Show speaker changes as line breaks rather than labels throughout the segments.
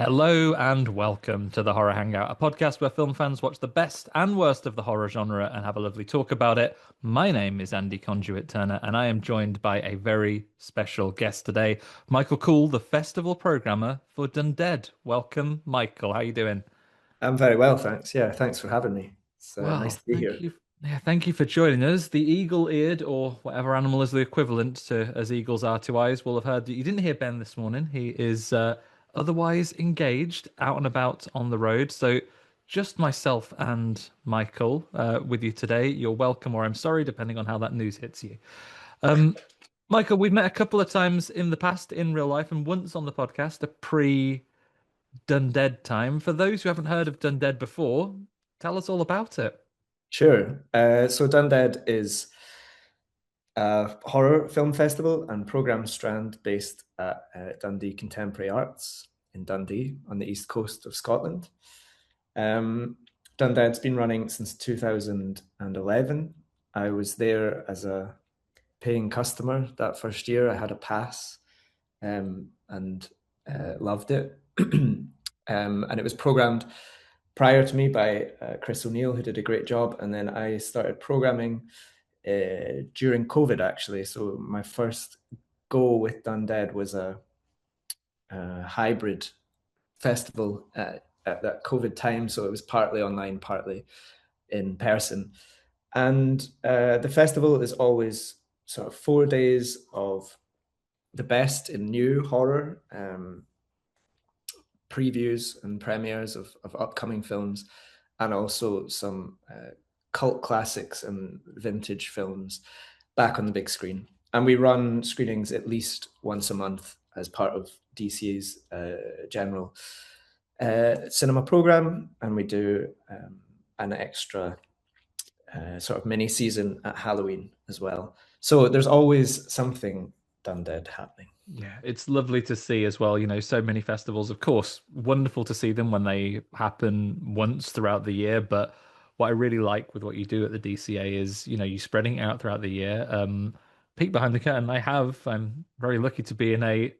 Hello and welcome to the Horror Hangout, a podcast where film fans watch the best and worst of the horror genre and have a lovely talk about it. My name is Andy Conduit Turner, and I am joined by a very special guest today, Michael Coull, the festival programmer for Dundead. Welcome, Michael. How you doing?
I'm very well, thanks. Yeah, thanks for having me. It's nice
Well,
to be
thank
here.
you. Yeah, thank you for joining us. The eagle-eared, or whatever animal is the equivalent to as eagles are to eyes, will have heard that you didn't hear Ben this morning. He is otherwise engaged, out and about on the road. So, just myself and Michael with you today. You're welcome, or I'm sorry, depending on how that news hits you. Um, Michael, we've met a couple of times in the past in real life, and once on the podcast, a pre-Dundead time. For those who haven't heard of Dundead before, tell us all about it.
Sure. So Dundead is a horror film festival and program strand based at Dundee Contemporary Arts in Dundee on the east coast of Scotland. Um, Dundead's been running since 2011. I was there as a paying customer that first year. I had a pass and loved it. And it was programmed prior to me by Chris O'Neill, who did a great job. And then I started programming during COVID, actually. So my first go with Dundead was a hybrid festival at that COVID time. So it was partly online, partly in person. And the festival is always sort of 4 days of the best in new horror, previews and premieres of upcoming films, and also some cult classics and vintage films back on the big screen. And we run screenings at least once a month as part of DCA's general cinema program, and we do an extra sort of mini season at Halloween as well. So there's always something Dundead happening.
Yeah, it's lovely to see as well. So many festivals, of course, wonderful to see them when they happen once throughout the year. But what I really like with what you do at the DCA is, you spreading it out throughout the year. Peek behind the curtain. I'm very lucky to be in a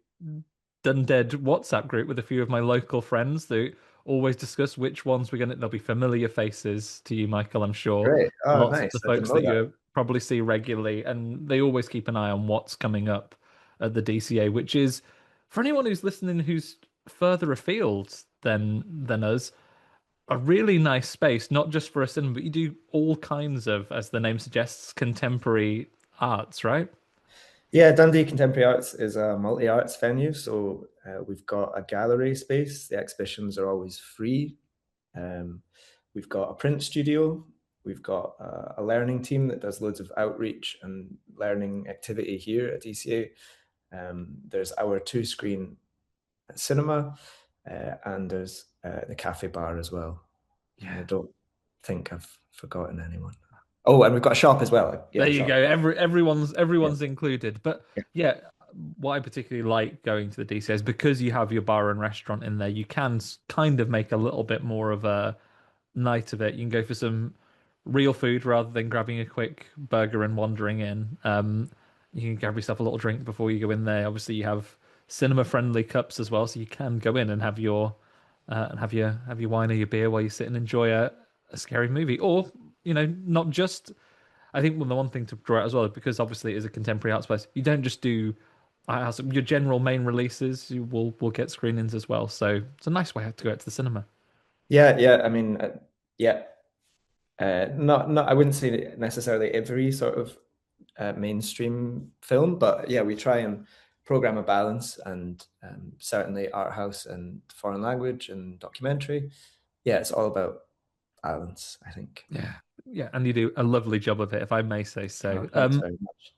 Dundead WhatsApp group with a few of my local friends that always discuss which ones we're gonna. There'll be familiar faces to you, Michael, I'm sure.
Great. Oh,
Lots of
nice.
the
I didn't
folks
know
that
that.
you probably see regularly, and they always keep an eye on what's coming up at the DCA, which is for anyone who's listening who's further afield than us, a really nice space, not just for a cinema, but you do all kinds of, as the name suggests, contemporary arts, right?
Yeah, Dundee Contemporary Arts is a multi-arts venue, so we've got a gallery space. The exhibitions are always free. Um, we've got a print studio. We've got a learning team that does loads of outreach and learning activity here at DCA. There's our two-screen cinema, and there's the cafe bar as well. I
Yeah.
don't think I've forgotten anyone. Oh, and we've got a shop as well.
There
Yeah,
you go.
shop.
Everyone's
Yeah.
everyone's included. But
Yeah.
yeah, what I particularly like going to the DCA is because you have your bar and restaurant in there, you can kind of make a little bit more of a night of it. You can go for some real food rather than grabbing a quick burger and wandering in. You can grab yourself a little drink before you go in there. Obviously, you have cinema friendly cups as well, so you can go in and have your have your wine or your beer while you sit and enjoy a scary movie. Or, not just. I think the one thing to draw out as well, because obviously it is a contemporary arts place, you don't just do your general main releases. You will get screenings as well. So it's a nice way to go out to the cinema.
Yeah, yeah. I mean, yeah. Not. I wouldn't say necessarily every sort of mainstream film, but yeah, we try and program a balance, and certainly art house and foreign language and documentary. Yeah, it's all about balance, I think.
Yeah, yeah, and you do a lovely job of it, if I may say so.
Oh, thanks very much.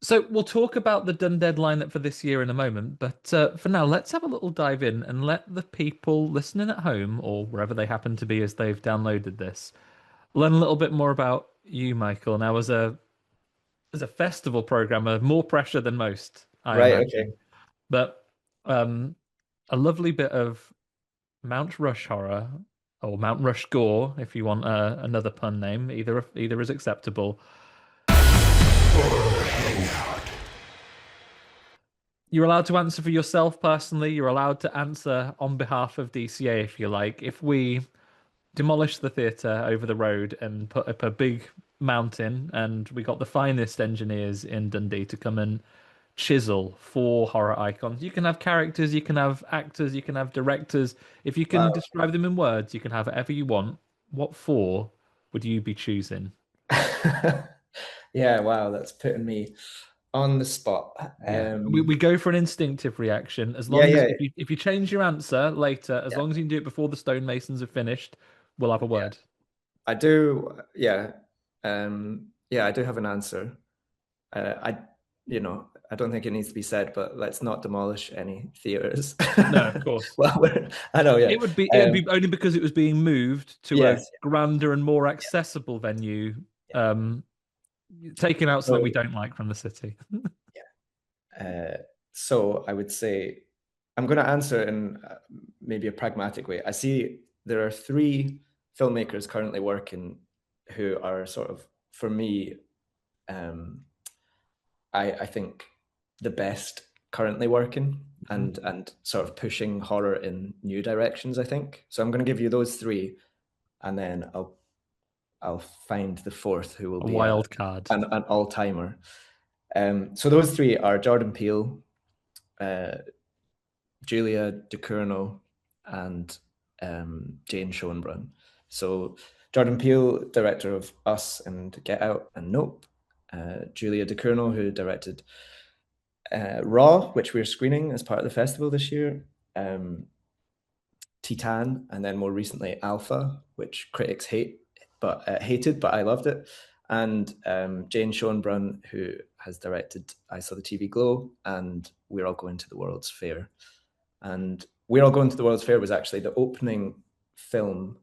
So we'll talk about the Dundead lineup for this year in a moment, but for now, let's have a little dive in and let the people listening at home or wherever they happen to be as they've downloaded this learn a little bit more about you, Michael. Now, as a festival programmer, more pressure than most, I
Right. Okay.
imagine, but um, a lovely bit of Mount Rush horror or Mount Rush gore, if you want another pun name. Either is acceptable. You're allowed to answer for yourself personally. You're allowed to answer on behalf of DCA if you like. If we demolish the theatre over the road and put up a big mountain, and we got the finest engineers in Dundee to come and chisel 4 horror icons. You can have characters, you can have actors, you can have directors. If you can
Wow.
describe them in words, you can have whatever you want. What 4 would you be choosing?
Yeah, wow, that's putting me on the spot.
Yeah. We go for an instinctive reaction. As
Yeah,
long as
yeah,
if you change your answer later, as
yeah,
long as you can do it before the stonemasons have finished, we'll have a
yeah.
word.
I do, yeah. Yeah, I do have an answer. I, I don't think it needs to be said, but let's not demolish any theaters.
No, of course.
Well, I know, yeah.
It would be only because it was being moved to a
Yes,
grander and more accessible venue,
yeah.
um, taking out something we
So,
don't like from the city.
yeah. So I would say I'm going to answer in maybe a pragmatic way. I see there are three filmmakers currently working who are sort of, for me, um, I think the best currently working
Mhm.
and sort of pushing horror in new directions, I think. So I'm going to give you those three, and then I'll find the fourth who will
A
be
wild card.
an all-timer. So those three are Jordan Peele, uh, Julia DeCurno, and Jane Schoenbrunn. So Jordan Peele, director of Us and Get Out and Nope. Julia DeCurno, who directed Raw, which we're screening as part of the festival this year. Titan, and then more recently Alpha, which critics hated, but I loved it. And Jane Schoenbrunn, who has directed I Saw the TV Glow and We're All Going to the World's Fair. And We're All Going to the World's Fair was actually the opening film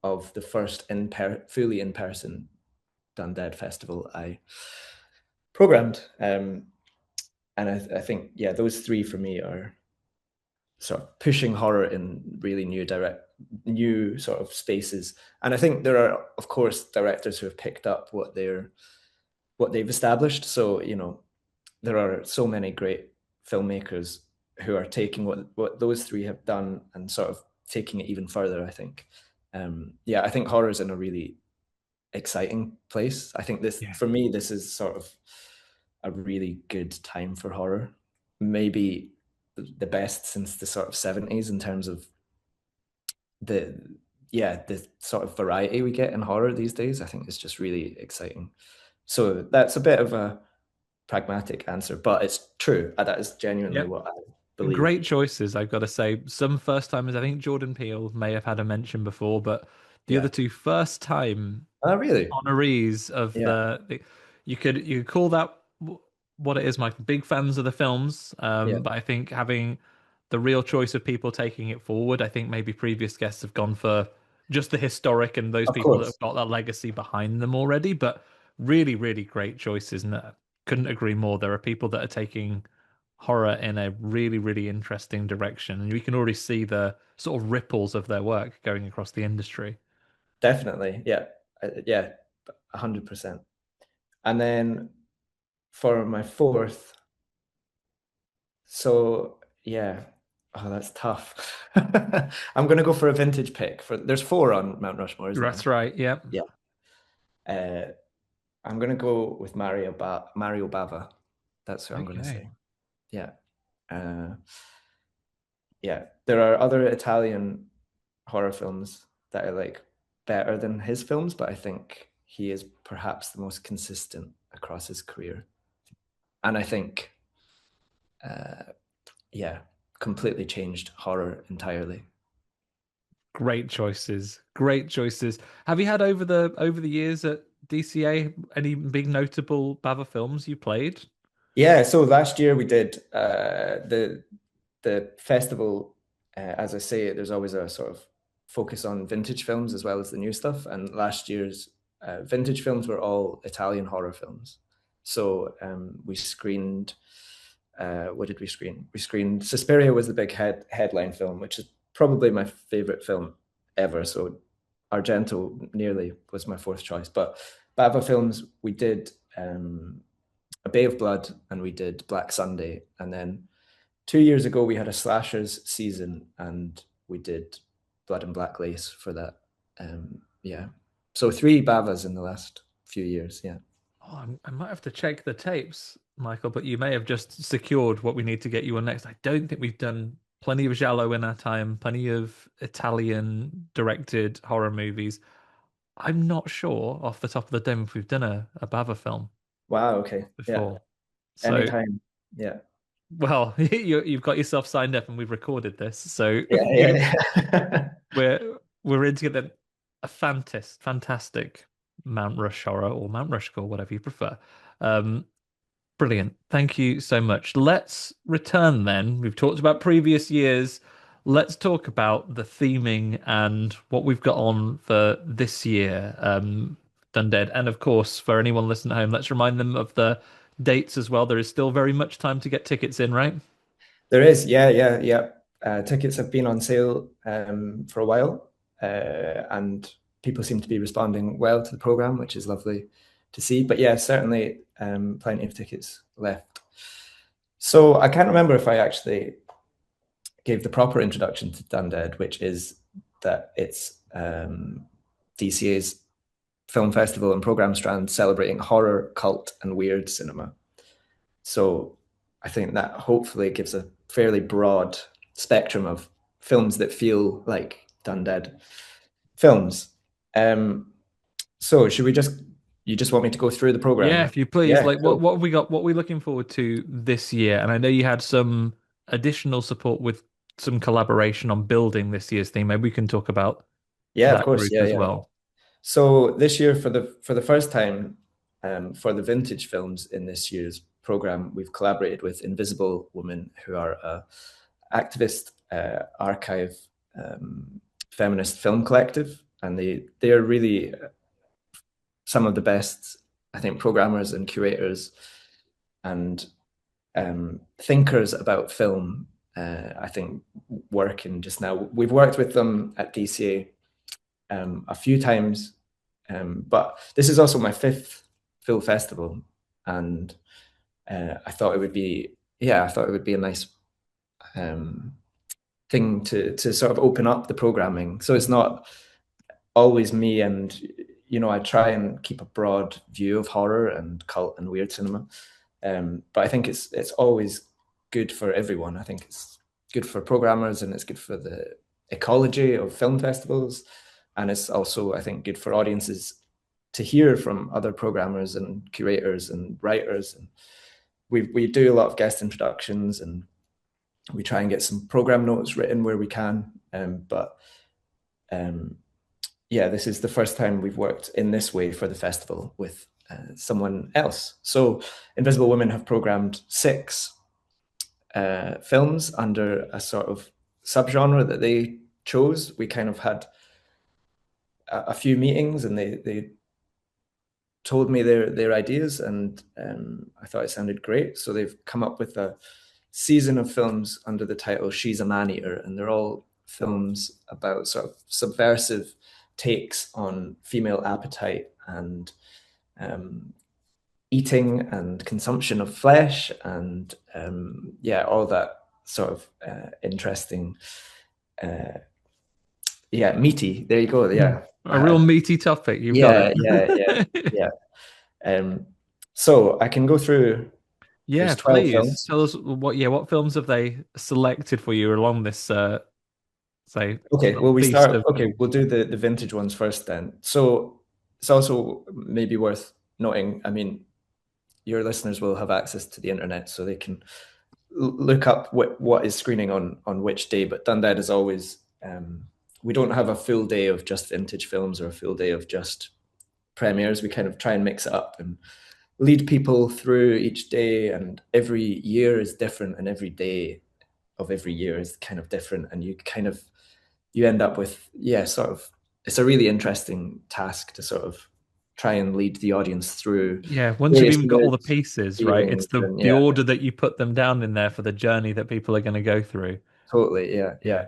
of the first fully in-person Dundead festival I programmed. And I think, yeah, those three for me are sort of pushing horror in really new sort of spaces. And I think there are, of course, directors who have picked up what they've established. So, there are so many great filmmakers who are taking what those three have done and sort of taking it even further, I think. Yeah, I think horror is in a really exciting place. I think
Yeah.
for me, this is sort of a really good time for horror. Maybe the best since the sort of 70s in terms of the the sort of variety we get in horror these days. I think it's just really exciting. So that's a bit of a pragmatic answer, but it's true. That is genuinely
Yep.
what I believe.
Great choices, I've got to say. Some first timers, I think Jordan Peele may have had a mention before, but the other
Yeah.
two first time
Oh, really?
honorees of
Yeah.
you could call that what it is, Mike. Big fans of the films,
Yeah.
but I think having the real choice of people taking it forward, I think maybe previous guests have gone for just the historic and those
Of
people that
course.
have got that legacy behind them already. But really, really great choices, and couldn't agree more. There are people that are taking horror in a really, really interesting direction, and we can already see the sort of ripples of their work going across the industry.
Definitely. Yeah. Yeah. 100%. And then for my fourth, so yeah. Oh, that's tough. I'm gonna go for a vintage pick. There's four on Mount Rushmore, isn't
That's
there?
right. Yep.
Yeah. Uh, I'm gonna go with Mario Bava. That's who I'm gonna
Okay.
say. Yeah. Uh, yeah. There are other Italian horror films that are like better than his films, but I think he is perhaps the most consistent across his career. And I think, uh, yeah, completely changed horror entirely.
Great choices. Great choices. Have you had over the years at DCA any big notable Bava films you played?
Yeah, so last year we did the festival. As I say, there's always a sort of focus on vintage films as well as the new stuff. And last year's vintage films were all Italian horror films. So we screened. What did we screen? We screened Suspiria was the big headline film, which is probably my favorite film ever. So Argento nearly was my fourth choice. But Bava films, we did A Bay of Blood and we did Black Sunday. And then 2 years ago we had a slashers season, and we did Blood and Black Lace for that. Yeah, so 3 Bavas in the last few years. Yeah.
Oh, I might have to check the tapes, Michael, but you may have just secured what we need to get you on next. I don't think we've done plenty of giallo in our time, plenty of Italian directed horror movies. I'm not sure off the top of the dome if we've done a Bava film
Wow. Okay. Yeah.
before. So,
Anytime. Yeah.
well, you've got yourself signed up and we've recorded this. So
Yeah. Yeah.
we're in to get a fantastic Mount Rush horror or Mount Rushmore, whatever you prefer. Um, Brilliant. Thank you so much. Let's return then. We've talked about previous years. Let's talk about the theming and what we've got on for this year, Dundead. And of course, for anyone listening at home, let's remind them of the dates as well. There is still very much time to get tickets in, right?
There is. Yeah. Yeah. Yeah. Tickets have been on sale for a while, and people seem to be responding well to the program, which is lovely to see. But yeah, certainly plenty of tickets left. So I can't remember if I actually gave the proper introduction to Dundead, which is that it's DCA's film festival and program strand celebrating horror, cult, and weird cinema. So I think that hopefully gives a fairly broad spectrum of films that feel like Dundead films. So should we just, you just want me to go through the
Yeah,
program?
if you please.
Yeah,
Like,
cool.
what have we got? What are we looking forward to this year? And I know you had some additional support with some collaboration on building this year's theme. Maybe we can talk about
Yeah, of
that
course.
group
Yeah,
as
yeah.
well.
So this year, for the first time, for the vintage films in this year's program, we've collaborated with Invisible Women, who are a activist archive feminist film collective, and they are really some of the best, I think, programmers and curators and thinkers about film. I think working just now. We've worked with them at DCA a few times, but this is also my 5th film festival, and I thought it would be, yeah, I thought it would be a nice thing to sort of open up the programming. So it's not always me, and I try and keep a broad view of horror and cult and weird cinema. But I think it's always good for everyone. I think it's good for programmers, and it's good for the ecology of film festivals, and it's also, I think, good for audiences to hear from other programmers and curators and writers. And we do a lot of guest introductions, and we try and get some program notes written where we can. But yeah, this is the first time we've worked in this way for the festival with someone else. So Invisible Women have programmed 6 films under a sort of subgenre that they chose. We kind of had a few meetings, and they told me their ideas, and I thought it sounded great. So they've come up with a season of films under the title She's a Man-Eater, and they're all films about sort of subversive takes on female appetite and eating and consumption of flesh, and yeah, all that sort of interesting, yeah, meaty. There you go. Yeah,
A real meaty topic. You've got
yeah, yeah, yeah,
it.
yeah. So I can go through.
Yeah,
There's 12
please
films.
tell us what films have they selected for you along this say
Okay, well,
feast of
we'll do the vintage ones first then. So it's also maybe worth noting, I mean, your listeners will have access to the internet, so they can look up what is screening on which day. But Dundead is always, we don't have a full day of just vintage films or a full day of just premieres. We kind of try and mix it up and lead people through each day, and every year is different, and every day of every year is kind of different, and you end up with, yeah, sort of, it's a really interesting task to sort of try and lead the audience through
yeah, once you've
various
even got all the
moods,
pieces, right?
feelings,
It's the
and
the
yeah,
order that you put them down in there for the journey that people are going to go through.
totally, yeah,
Yeah.
yeah.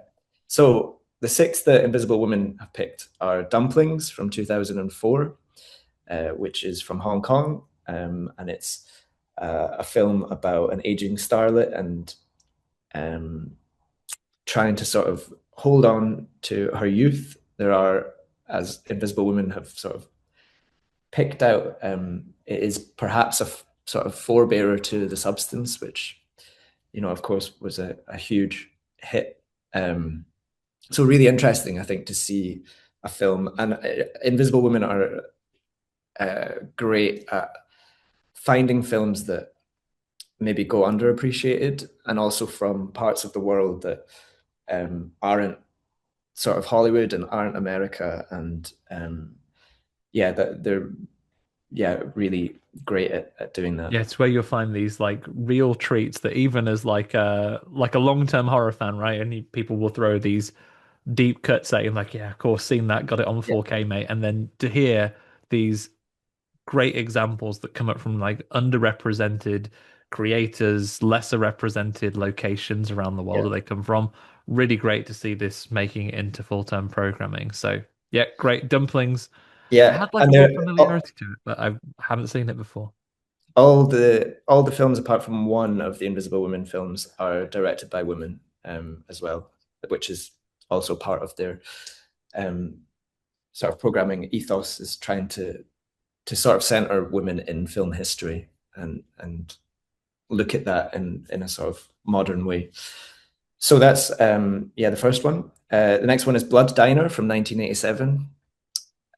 So the 6 that Invisible Women have picked are Dumplings from 2004, which is from Hong Kong, and it's a film about an aging starlet and um, trying to sort of hold on to her youth. There are, as Invisible Women have sort of picked out, it is perhaps sort of forebearer to The Substance, which, of course, was a huge hit. So really interesting, I think, to see a film. And Invisible Women are great at finding films that maybe go underappreciated, and also from parts of the world that aren't sort of Hollywood and aren't America, and yeah, that they're really great at doing that.
Yeah, it's where you'll find these like real treats that even as like a long-term horror fan, right? And people will throw these deep cuts at you like, yeah, of course, seen that, got it on
Yeah,
4K, mate. And then to hear these great examples that come up from like underrepresented creators, lesser represented locations around the world
yeah,
that they come from. Really great to see this making it into full-time programming. So yeah, great. Dumplings. I
yeah.
had like
And
a more
they're
familiarity to it, but I haven't seen it before.
all the films apart from one of the Invisible Women films are directed by women, as well, which is also part of their um, sort of programming ethos, is trying to sort of center women in film history, and look at that in a sort of modern way. So that's the first one. The next one is Blood Diner from 1987.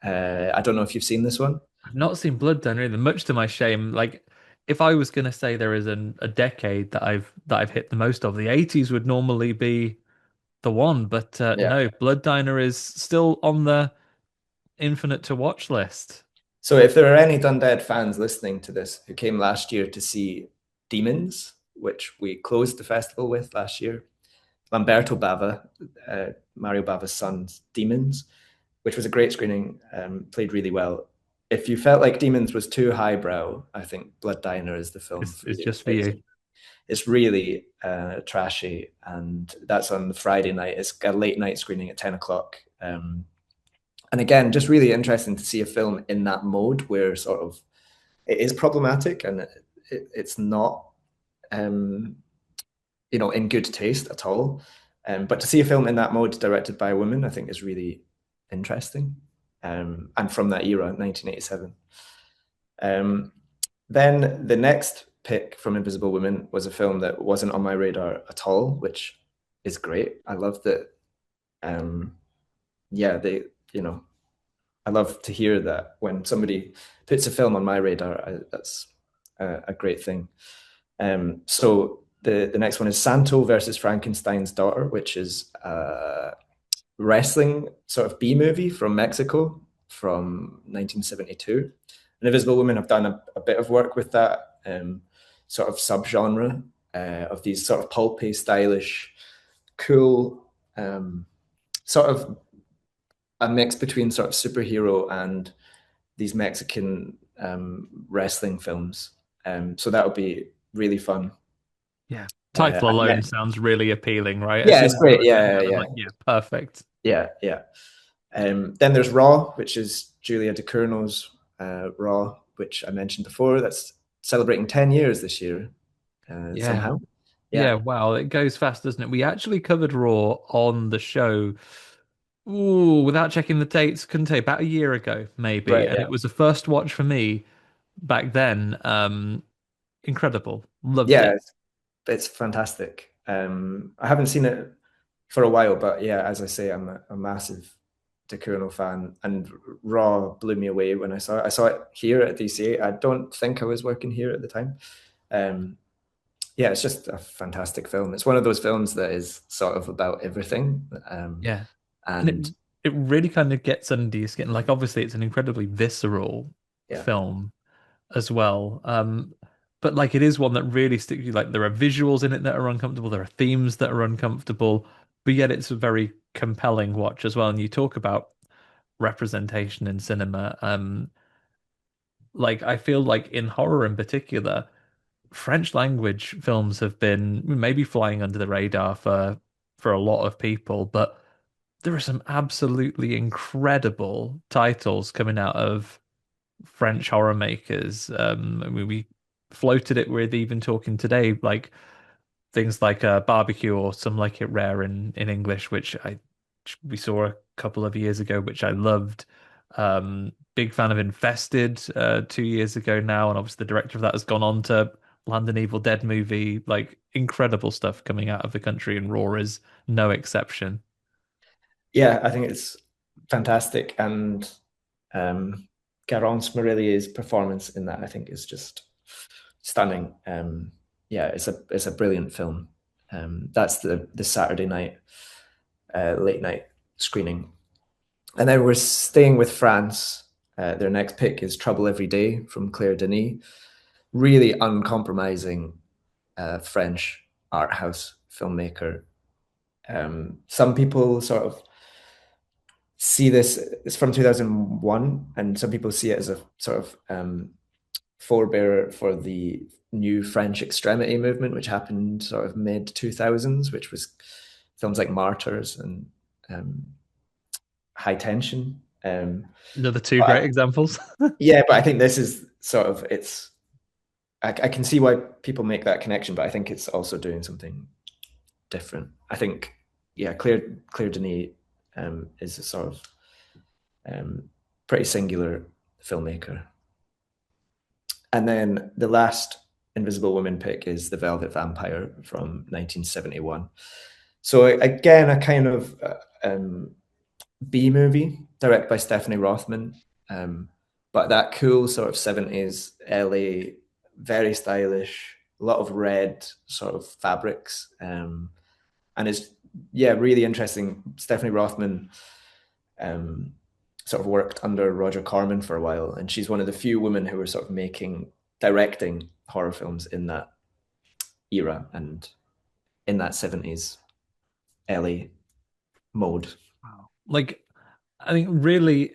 I don't know if you've seen this one.
I've not seen Blood Diner either, much to my shame. Like, if I was gonna say there is a decade that I've hit the most of, the 80s would normally be the one, but
Yeah.
no, Blood Diner is still on the infinite to watch list.
So if there are any Dundead fans listening to this who came last year to see Demons, which we closed the festival with last year, Lamberto Bava, Mario Bava's son's Demons, which was a great screening, played really well. If you felt like Demons was too highbrow, I think Blood Diner is the film for
It's
you.
just for you.
It's really trashy, and that's on the Friday night. It's a late night screening at 10 o'clock. And again, just really interesting to see a film in that mode where sort of it is problematic, and it's not, um, in good taste at all. But to see a film in that mode directed by a woman, I think is really interesting. And from that era, 1987. Um, then the next pick from Invisible Women was a film that wasn't on my radar at all, which is great. I love that. Um, yeah, I love to hear that when somebody puts a film on my radar. That's a great thing. So the next one is Santo versus Frankenstein's Daughter, which is a wrestling sort of B movie from Mexico from 1972. And Invisible Women have done a bit of work with that sort of subgenre of these sort of pulpy, stylish, cool, sort of a mix between sort of superhero and these Mexican wrestling films. So that would be really fun.
Yeah. Title
And
alone
then,
sounds really appealing, right? As
yeah,
soon
it's
as you
great.
were saying
Yeah,
that, I was
yeah,
like, yeah, perfect.
yeah, yeah. Then there's Raw, which is Julia DeCurno's Raw, which I mentioned before. That's celebrating 10 years this year,
Yeah.
somehow.
Yeah,
Yeah,
wow, it goes fast, doesn't it? We actually covered Raw on the show. Ooh, without checking the dates, couldn't tell you, about a year ago, maybe.
right.
And
Yeah,
it was a first watch for me back then. Incredible. Loved
yeah.
it.
It's fantastic. I haven't seen it for a while, but yeah, as I say, I'm a massive DeCurno fan, and Raw blew me away when I saw it. I saw it here at DCA. I don't think I was working here at the time. Um, yeah, it's just a fantastic film. It's one of those films that is sort of about everything.
Yeah. And
And
it really kind of gets under your skin. Like obviously it's an incredibly visceral
yeah,
film as well. But like it is one that really sticks with you. Like there are visuals in it that are uncomfortable, there are themes that are uncomfortable, but yet it's a very compelling watch as well. And you talk about representation in cinema. Like I feel like in horror in particular, French language films have been maybe flying under the radar for a lot of people, but there are some absolutely incredible titles coming out of French horror makers. I mean, we floated it with even talking today, like things like Barbecue or Some Like It Rare in English, which I we saw a couple of years ago, which I loved. Big fan of Infested 2 years ago now, and obviously the director of that has gone on to land an Evil Dead movie. Like incredible stuff coming out of the country, and Raw is no exception.
Yeah, I think it's fantastic, and Garance Morillier's performance in that I think is just stunning. Yeah, it's a brilliant film. That's the Saturday night late night screening, and then we're staying with France. Their next pick is Trouble Every Day from Claire Denis. Really uncompromising French art house filmmaker. Some people sort of see this, it's from 2001, and some people see it as a sort of forebearer for the new French extremity movement, which happened sort of mid 2000s, which was films like Martyrs and High Tension.
Another two great examples.
Yeah, but I think this is sort of I can see why people make that connection, but I think it's also doing something different. I think, yeah, Claire Denis is a sort of pretty singular filmmaker. And then the last Invisible Woman pick is The Velvet Vampire from 1971. So again, a kind of B movie directed by Stephanie Rothman, but that cool sort of 70s LA, very stylish, a lot of red sort of fabrics, and it's, yeah, really interesting. Stephanie Rothman sort of worked under Roger Corman for a while, and she's one of the few women who were sort of directing horror films in that era and in that 70s LA mode.
Wow. Like, I think really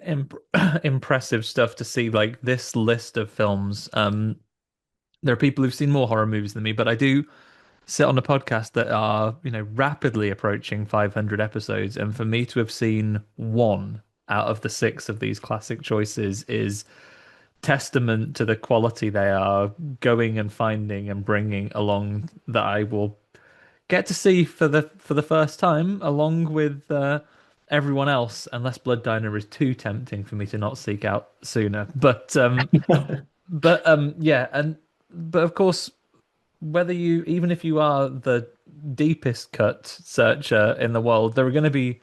impressive stuff to see like this list of films. There are people who've seen more horror movies than me, but I do sit on a podcast that are, rapidly approaching 500 episodes, and for me to have seen one out of the six of these classic choices is testament to the quality they are going and finding and bringing along, that I will get to see for the first time along with everyone else, unless Blood Diner is too tempting for me to not seek out sooner. Yeah, and but of course, whether you even if you are the deepest cut searcher in the world, there are going to be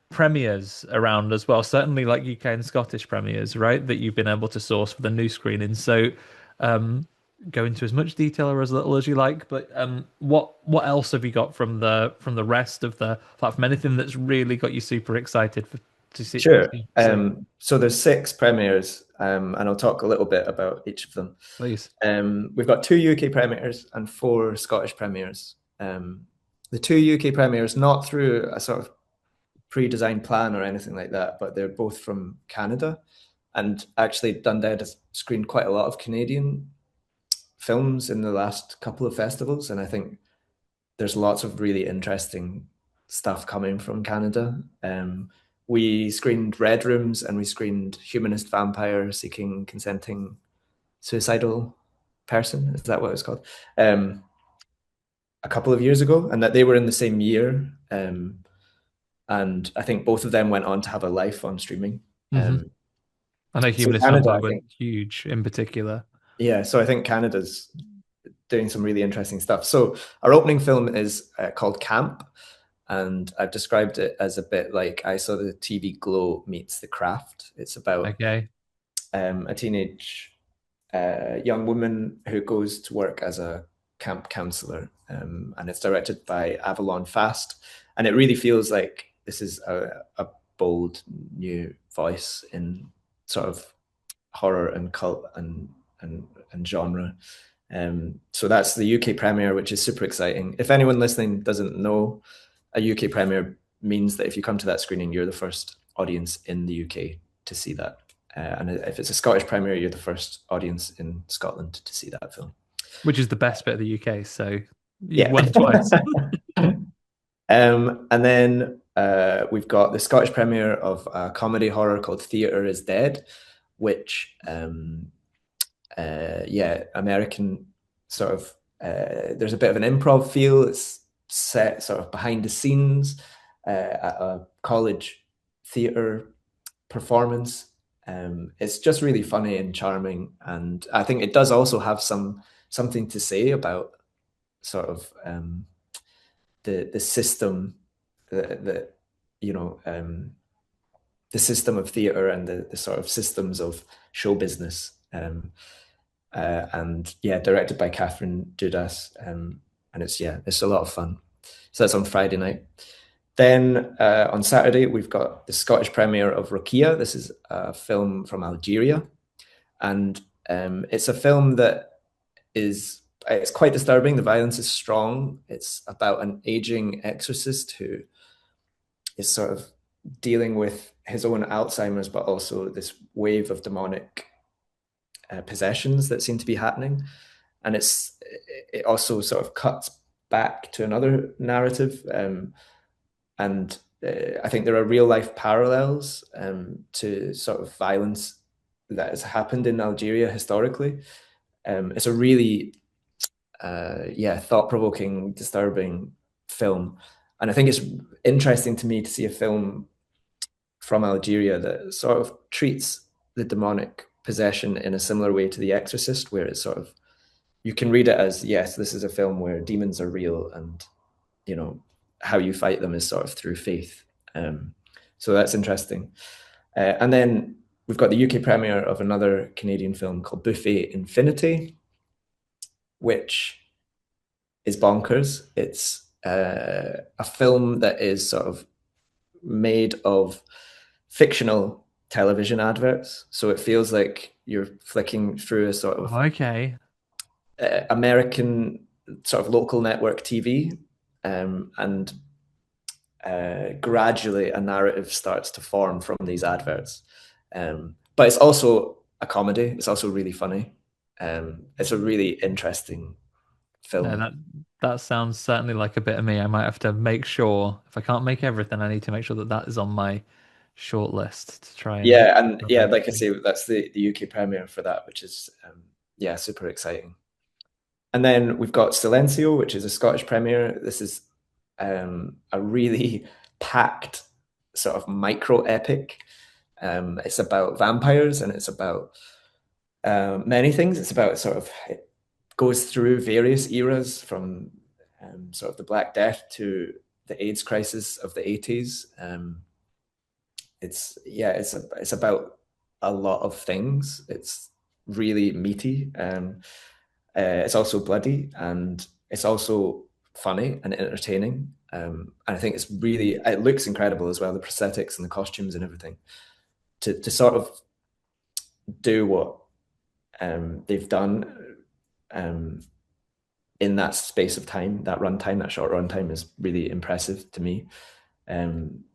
premieres around as well. Certainly, like UK and Scottish premieres, right? That you've been able to source for the new screenings. So, go into as much detail or as little as you like. But what else have you got from the rest of the platform? Anything that's really got you super excited to see? To
Sure.
see soon?
So there's six premieres, and I'll talk a little bit about each of them.
Please.
We've got two UK premieres and four Scottish premieres. The two UK premieres, not through a sort of pre-designed plan or anything like that, but they're both from Canada. And actually, Dundead has screened quite a lot of Canadian films in the last couple of festivals, and I think there's lots of really interesting stuff coming from Canada. We screened Red Rooms and we screened Humanist Vampire Seeking Consenting Suicidal Person. Is that what it's called? A couple of years ago, and that they were in the same year. And I think both of them went on to have a life on streaming.
I know
So
Humanist
Canada,
Vampire
I
went
think,
huge in particular.
yeah. So I think Canada's doing some really interesting stuff. So our opening film is called Camp, and I've described it as a bit like I Saw the TV Glow meets The Craft. It's about
Okay.
a teenage young woman who goes to work as a camp counselor, and it's directed by Avalon Fast, and it really feels like this is a bold new voice in sort of horror and cult and genre. So that's the UK premiere, which is super exciting. If anyone listening doesn't know, a UK premiere means that if you come to that screening, you're the first audience in the UK to see that. And if it's a Scottish premiere, you're the first audience in Scotland to see that film.
Which is the best bit of the UK, so you've
Yeah.
won twice.
And then we've got the Scottish premiere of a comedy horror called Theatre is Dead, which, American sort of There's a bit of an improv feel. It's set sort of behind the scenes at a college theatre performance. It's just really funny and charming, and I think it does also have something to say about sort of the system that you know the system of theatre and the sort of systems of show business. And yeah, directed by Catherine Dudas, and it's a lot of fun. So that's on Friday night. Then on Saturday we've got the Scottish premiere of Rokia. This is a film from Algeria, and it's a film that it's quite disturbing. The violence is strong. It's about an aging exorcist who is sort of dealing with his own Alzheimer's, but also this wave of demonic possessions that seem to be happening. And it also sort of cuts back to another narrative, and I think there are real life parallels to sort of violence that has happened in Algeria historically. It's a really thought provoking, disturbing film, and I think it's interesting to me to see a film from Algeria that sort of treats the demonic possession in a similar way to The Exorcist, where it's sort of you can read it as, yes, this is a film where demons are real, and you know how you fight them is sort of through faith. So that's interesting. And then we've got the UK premiere of another Canadian film called Buffet Infinity, which is bonkers. It's a film that is sort of made of fictional television adverts. So it feels like you're flicking through a sort of
Okay.
American sort of local network TV, and gradually a narrative starts to form from these adverts. But it's also a comedy. It's also really funny. It's a really interesting
No,
film.
that sounds certainly like a bit of me. I might have to make sure if I can't make everything, I need to make sure that that is on my short list to try and
Yeah, and yeah,
break
like I
through.
say, that's the UK premiere for that, which is yeah, super exciting. And then we've got Silencio, which is a Scottish premiere. This is a really packed sort of micro epic. It's about vampires, and it's about many things. It's about sort of it goes through various eras from sort of the Black Death to the AIDS crisis of the 80s. It's about a lot of things. It's really meaty. It's also bloody, and it's also funny and entertaining. And I think it looks incredible as well, the prosthetics and the costumes and everything. To sort of do what they've done in that space of time, that runtime, that short runtime is really impressive to me. And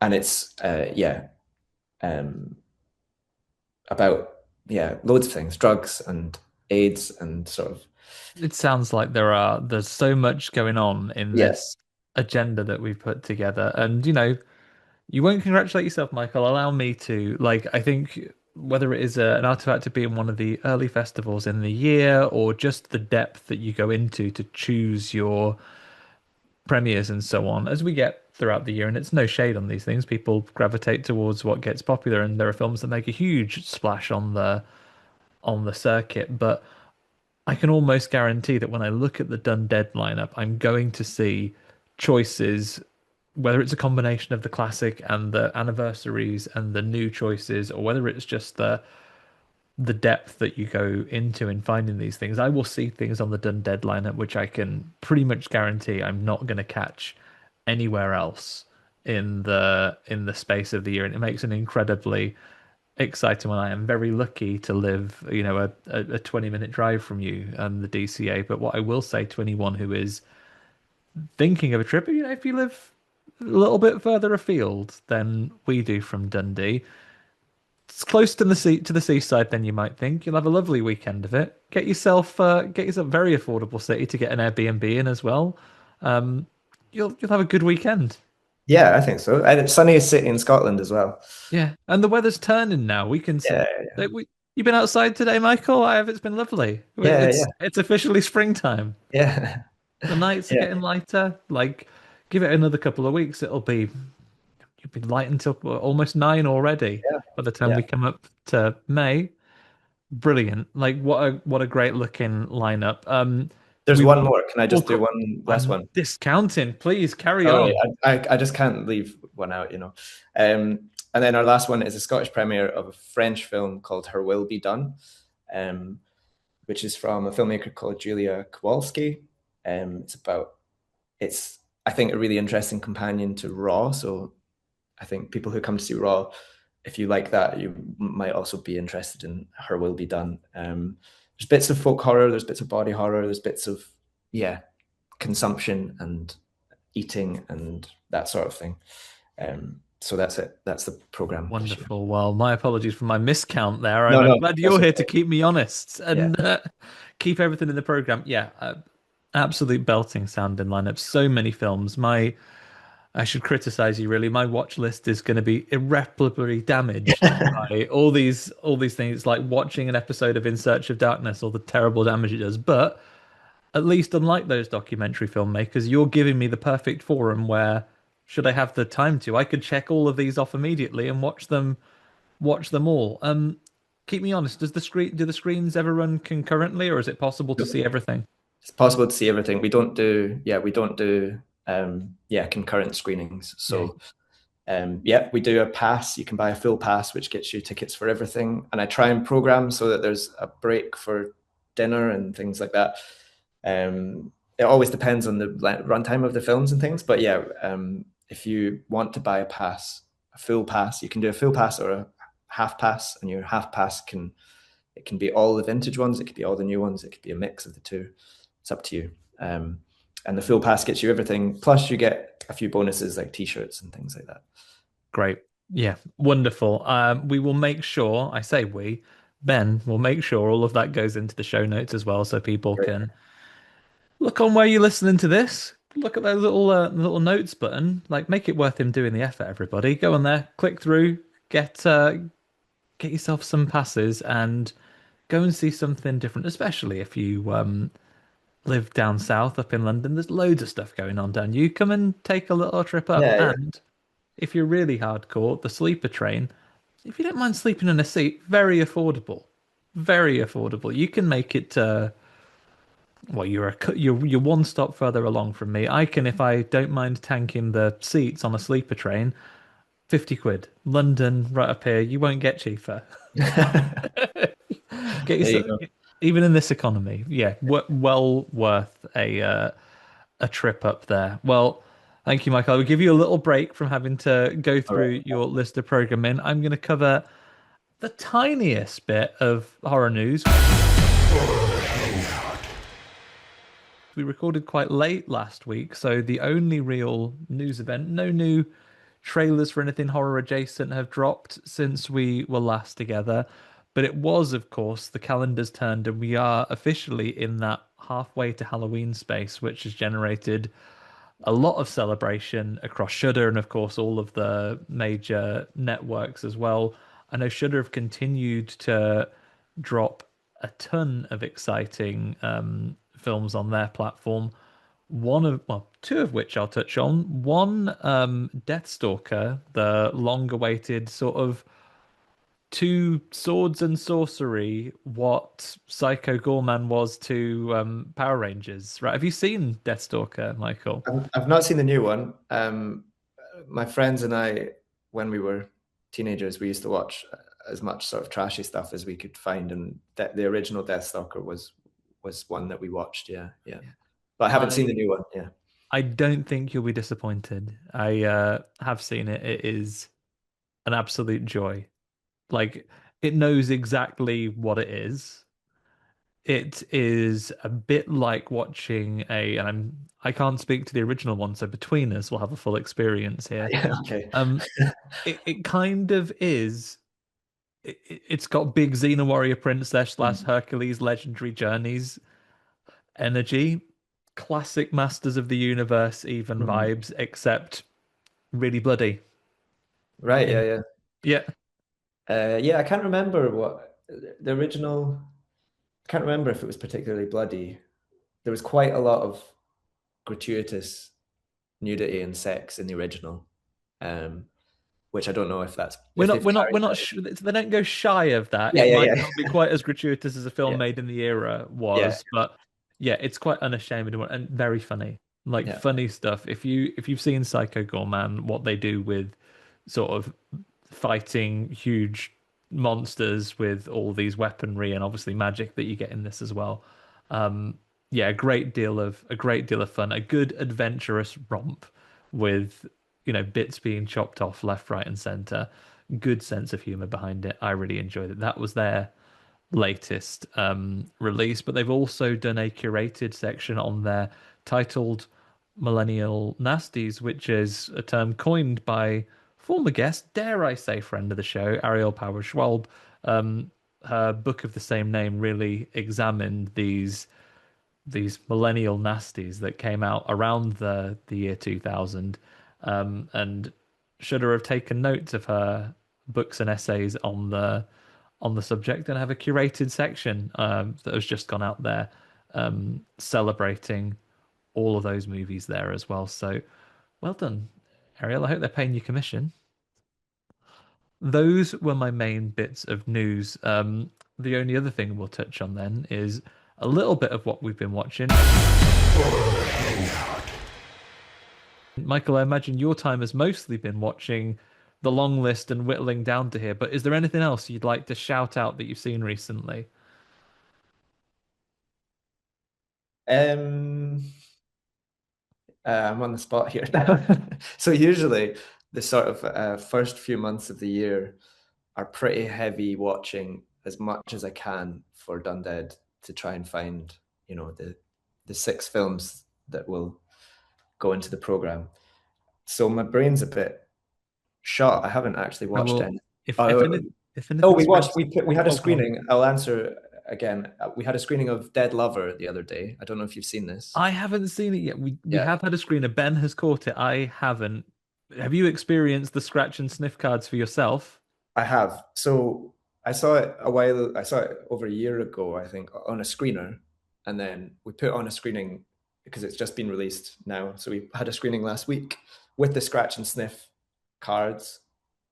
it's um, about loads of things, drugs and AIDS and sort of
It sounds like there's so much going on in
yeah.
this agenda that we've put together. And you won't congratulate yourself, Michael. Allow me to. Like, I think whether it is an artifact to be in one of the early festivals in the year or just the depth that you go into to choose your premieres and so on, as we get throughout the year, and it's no shade on these things, people gravitate towards what gets popular, and there are films that make a huge splash on the circuit. But I can almost guarantee that when I look at the Dundead lineup, I'm going to see choices, whether it's a combination of the classic and the anniversaries and the new choices, or whether it's just the depth that you go into in finding these things. I will see things on the Dundead lineup which I can pretty much guarantee I'm not going to catch anywhere else in the space of the year, and it makes an incredibly exciting one. I am very lucky to live, a 20-minute drive from you and the DCA. But what I will say to anyone who is thinking of a trip, if you live a little bit further afield than we do from Dundee, it's close to the seaside than you might think. You'll have a lovely weekend of it. Get yourself a very affordable city to get an Airbnb in as well. Um, you'll have a good weekend.
Yeah, I think so. And it's sunniest city in Scotland as well.
Yeah, and the weather's turning now. We can
Yeah,
we You been outside today, Michael? I have. It's been lovely.
Yeah, yeah,
It's officially springtime.
yeah,
The nights are
yeah,
getting lighter. Like, give it another couple of weeks, you'll be light until almost 9 already
yeah,
by the time
yeah.
we come up to May. Brilliant. Like, what a great looking lineup.
There's
We
one more. Can I
will
just do one last
I'm
one?
discounting. Please carry
Sorry,
on.
I just can't leave one out, you know. And then our last one is a Scottish premiere of a French film called Her Will Be Done, um, which is from a filmmaker called Julia Kowalski. It's about it's I think a really interesting companion to Raw. So I think people who come to see Raw, if you like that, you might also be interested in Her Will Be Done. There's bits of folk horror, there's bits of body horror, there's bits of yeah consumption and eating and that sort of thing. So that's it. That's the program this year.
Wonderful. Well, my apologies for my miscount there,
No,
and I'm
no,
glad
that's
you're here to
okay.
keep me honest
Yeah,
and keep everything in the program. Yeah, absolute belting sounding lineup. So many films. I should criticize you really. My watch list is going to be irreparably damaged by all these things. It's like watching an episode of In Search of Darkness, all the terrible damage it does. But at least, unlike those documentary filmmakers, you're giving me the perfect forum where, should I have the time to, I could check all of these off immediately and watch them all. Keep me honest. Do the screens ever run concurrently, or is it possible to see everything?
it's possible to see everything. We don't do concurrent screenings.
Yeah,
So yeah, we do a pass. You can buy a full pass, which gets you tickets for everything. And I try and program so that there's a break for dinner and things like that. It always depends on the runtime of the films and things. But yeah, if you want to buy a full pass, you can do a full pass or a half pass, and your half pass can be all the vintage ones, it could be all the new ones, it could be a mix of the two. It's up to you. And the full pass gets you everything. Plus, you get a few bonuses like t-shirts and things like that.
great. Yeah, wonderful. We will make sure. I say we. Ben will make sure all of that goes into the show notes as well, so people
Great.
can look on where you're listening to this. Look at those little notes button. Like, make it worth him doing the effort. Everybody, go on there, click through, get yourself some passes, and go and see something different. Especially if you live down south up in London. There's loads of stuff going on down. You come and take a little trip up,
Yeah, yeah.
and if you're really hardcore, the sleeper train. If you don't mind sleeping in a seat, very affordable. Very affordable. You can make it well, you're one stop further along from me. I can, if I don't mind tanking the seats on a sleeper train, 50 quid. London, right up here. You won't get cheaper. Get
There you
yourself,
go.
even in this economy. Yeah, well worth a trip up there. Well, thank you, Michael. I will give you a little break from having to go
All right.
through your list of programming. I'm going to cover the tiniest bit of horror news. We recorded quite late last week, so the only real news event, no new trailers for anything horror adjacent have dropped since we were last together. But it was, of course, the calendar's turned, and we are officially in that halfway to Halloween space, which has generated a lot of celebration across Shudder and, of course, all of the major networks as well. I know Shudder have continued to drop a ton of exciting films on their platform. Two of which I'll touch on. One, Deathstalker, the long-awaited sort of to swords and sorcery what Psycho Gorman was to Power Rangers, right? Have you seen Deathstalker, Michael?
I've not seen the new one. My friends and I, when we were teenagers, we used to watch as much sort of trashy stuff as we could find, and the original Deathstalker was one that we watched. Yeah, yeah. But I haven't seen the
I
new one. Yeah,
I don't think you'll be disappointed. I have seen it. It is an absolute joy. Like, it knows exactly what it is. It is a bit like watching I can't speak to the original one, so between us we'll have a full experience here.
yeah. Okay.
Um, it kind of is. It's got big Xena Warrior Princess slash
Mm.
Hercules Legendary Journeys energy, classic Masters of the Universe even
Mhm.
vibes, except really bloody.
Right. Yeah,
In
yeah.
yeah,
Yeah, I can't remember what. The original, I can't remember if it was particularly bloody. There was quite a lot of gratuitous nudity and sex in the original, um, which I don't know if that's
We're
if
not,
they've
we're not,
carried
we're not.
that.
They don't go shy of that.
Yeah,
It
yeah,
might
yeah,
not be quite as gratuitous as a film
yeah,
made in the era
yeah,
was, but yeah, it's quite unashamed and very funny. Like
yeah.
funny stuff. If you've seen Psycho Gorman, what they do with sort of fighting huge monsters with all these weaponry and obviously magic that you get in this as well. Um, yeah, a great deal of fun, a good adventurous romp with bits being chopped off left, right, and center. Good sense of humor behind it. I really enjoyed it. That was their latest release, but they've also done a curated section on there titled Millennial Nasties, which is a term coined by former guest, dare I say, friend of the show, Ariel Power Schwalb. Her book of the same name really examined these millennial nasties that came out around the year 2000, and Shudder have taken notes of her books and essays on the subject and have a curated section that has just gone out there celebrating all of those movies there as well. So well done, Ariel. I hope they're paying you commission. Those were my main bits of news. The only other thing we'll touch on then is a little bit of what we've been watching. Michael, I imagine your time has mostly been watching the long list and whittling down to here, but is there anything else you'd like to shout out that you've seen recently?
Um, I'm on the spot here. So usually the sort of first few months of the year are pretty heavy watching as much as I can for Dundead to try and find, the six films that will go into the program. So my brain's a bit shot. I haven't actually
I
watched
will,
any.
if
Oh,
any, if
oh,
anything
we watched.
springs.
We had a
Oh, go on.
screening. I'll answer again. We had a screening of Dead Lover the other day. I don't know if you've seen this.
I haven't seen it yet. We
Yeah,
have had a screener. Ben has caught it. I haven't. Have you experienced the scratch and sniff cards for yourself?
I have. So I saw it a while. I saw it over a year ago, I think, on a screener, and then we put on a screening because it's just been released now. So we had a screening last week with the scratch and sniff cards.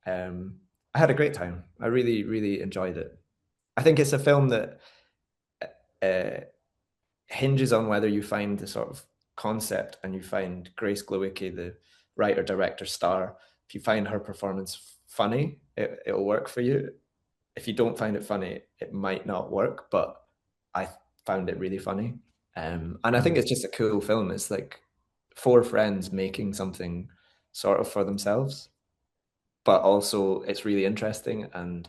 I had a great time. I really, really enjoyed it. I think it's a film that uh, hinges on whether you find the sort of concept and you find Grace Glowicki, the writer, director, star. If you find her performance funny, it'll work for you. If you don't find it funny, it might not work. But I found it really funny, and I think
Um,
it's just a cool film. It's like four friends making something sort of for themselves, but also it's really interesting and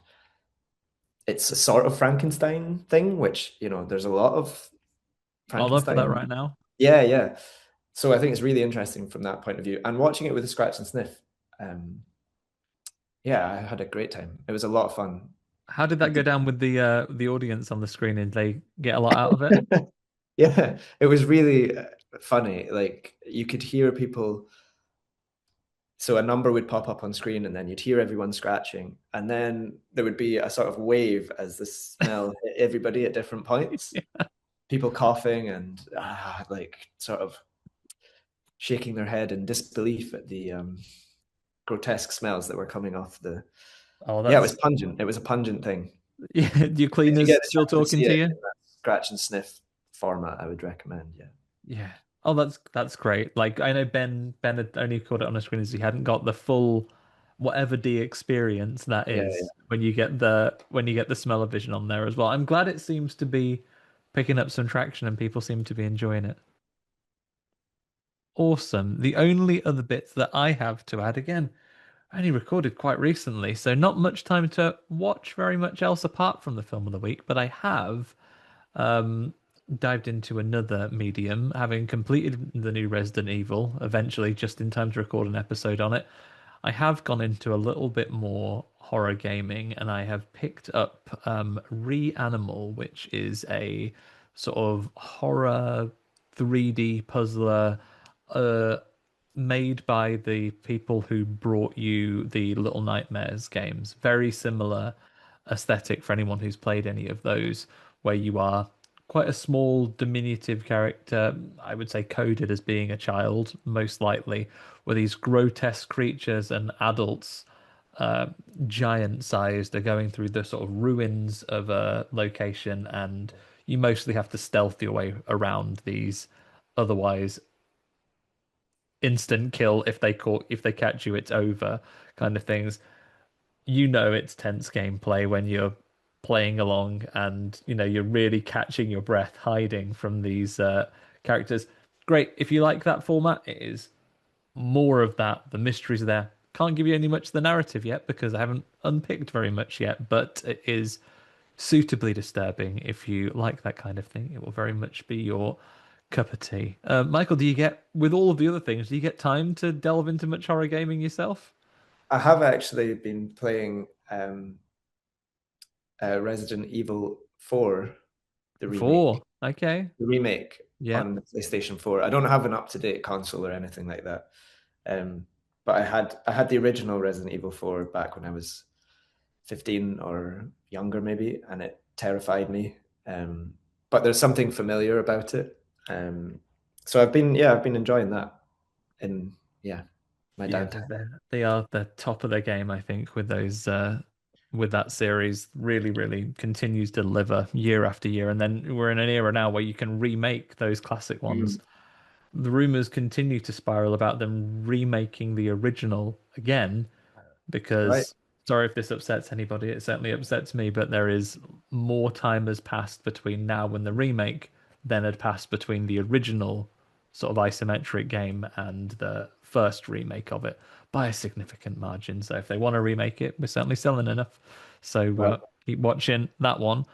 it's a sort of Frankenstein thing, which there's a lot of
I'll love for that
Frankenstein.
right now.
Yeah, yeah. So I think it's really interesting from that point of view. And watching it with a scratch and sniff, um, yeah, I had a great time. It was a lot of fun.
How did that go down with the audience on the screen? Did they get a lot out of it?
Yeah, it was really funny. Like you could hear people. So a number would pop up on screen, and then you'd hear everyone scratching, and then there would be a sort of wave as the smell hit everybody at different points. People coughing and like sort of shaking their head in disbelief at the grotesque smells that were coming off the.
Oh,
Yeah, it was
that's
pungent. It was a pungent thing.
yeah. Your
If you
cleaners
get the
still
chance to
talking
see
to
it
you?
in that scratch and sniff format, I would recommend. Yeah.
Yeah. Oh, that's great. Like I know Ben had only caught it on a screen as he hadn't got the full whatever D experience that
Yeah,
is
yeah.
when you get the smell of vision on there as well. I'm glad it seems to be picking up some traction and people seem to be enjoying it. Awesome. The only other bits that I have to add again, I only recorded quite recently, so not much time to watch very much else apart from the film of the week, but I have um, dived into another medium, having completed the new Resident Evil eventually, just in time to record an episode on it. I have gone into a little bit more horror gaming, and I have picked up Reanimal, which is a sort of horror 3D puzzler uh, made by the people who brought you the Little Nightmares games. Very similar aesthetic for anyone who's played any of those, where you are quite a small, diminutive character. I would say coded as being a child, most likely, where these grotesque creatures and adults, uh, giant sized, are going through the sort of ruins of a location, and you mostly have to stealth your way around these. Otherwise, instant kill if they catch you, it's over kind of things. It's tense gameplay when you're playing along and you're really catching your breath hiding from these characters. Great. If you like that format, it is more of that. The mysteries are there. Can't give you any much of the narrative yet because I haven't unpicked very much yet, but it is suitably disturbing. If you like that kind of thing, it will very much be your cup of tea. Michael, do you get, with all of the other things, do you get time to delve into much horror gaming yourself?
I have actually been playing Resident Evil 4, the remake.
Four. Okay.
The remake
Yeah.
on the PlayStation 4. I don't have an up-to-date console or anything like that. But I had the original Resident Evil 4 back when I was 15 or younger maybe, and it terrified me. But there's something familiar about it. So I've been enjoying that in my
Yeah,
downtime.
they are the top of their game, I think, with those with that series. Really, really continues to deliver year after year. And then we're in an era now where you can remake those classic ones.
Mm.
The rumors continue to spiral about them remaking the original again
Right.
because sorry if this upsets anybody, it certainly upsets me, but there is more time has passed between now and the remake than had passed between the original sort of isometric game and the first remake of it by a significant margin. So if they want to remake it, we're certainly selling enough. So
Right.
keep watching that one.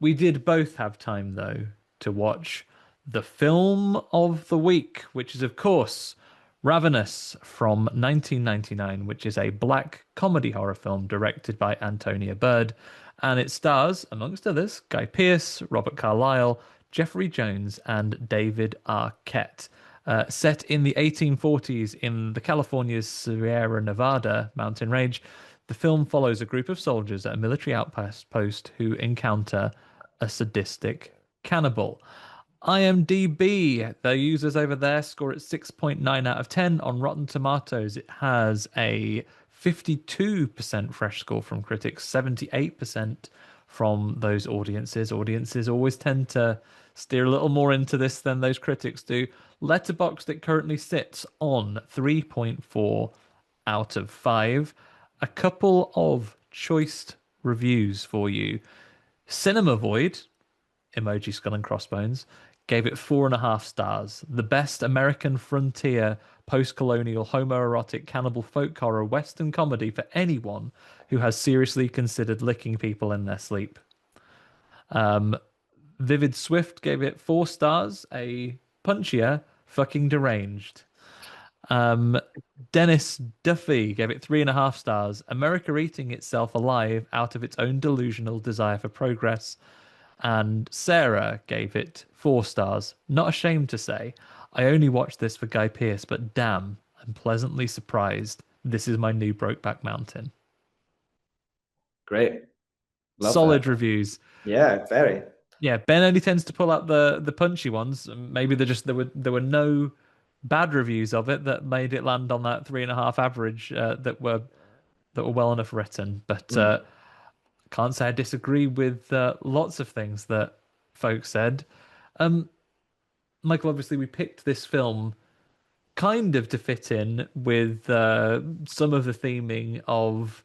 We did both have time, though, to watch the film of the week, which is, of course, Ravenous from 1999, which is a black comedy horror film directed by Antonia Bird. And it stars, amongst others, Guy Pearce, Robert Carlyle, Jeffrey Jones, and David Arquette. Set in the 1840s in the California's Sierra Nevada mountain range, the film follows a group of soldiers at a military outpost who encounter a sadistic cannibal. IMDb, the users over there score it 6.9 out of 10. On Rotten Tomatoes, it has a 52% fresh score from critics, 78% from those audiences. Audiences always tend to steer a little more into this than those critics do. Letterboxd, it currently sits on 3.4 out of 5. A couple of choice reviews for you. Cinema Void, emoji skull and crossbones, gave it 4.5 stars. The best American frontier post-colonial homoerotic cannibal folk horror western comedy for anyone who has seriously considered licking people in their sleep. Vivid Swift gave it 4 stars. A punchier, fucking deranged. Um, Dennis Duffy gave it 3.5 stars. America eating itself alive out of its own delusional desire for progress. And Sarah gave it 4 stars. Not ashamed to say, I only watched this for Guy Pearce, but damn, I'm pleasantly surprised. This is my new Brokeback Mountain.
Great. Love that.
Solid reviews.
Yeah, very.
Yeah, Ben only tends to pull out the punchy ones. Maybe there were no bad reviews of it that made it land on that 3.5 average that were well enough written. But
Mm.
can't say I disagree with lots of things that folks said. Um, Michael, obviously, we picked this film kind of to fit in with some of the theming of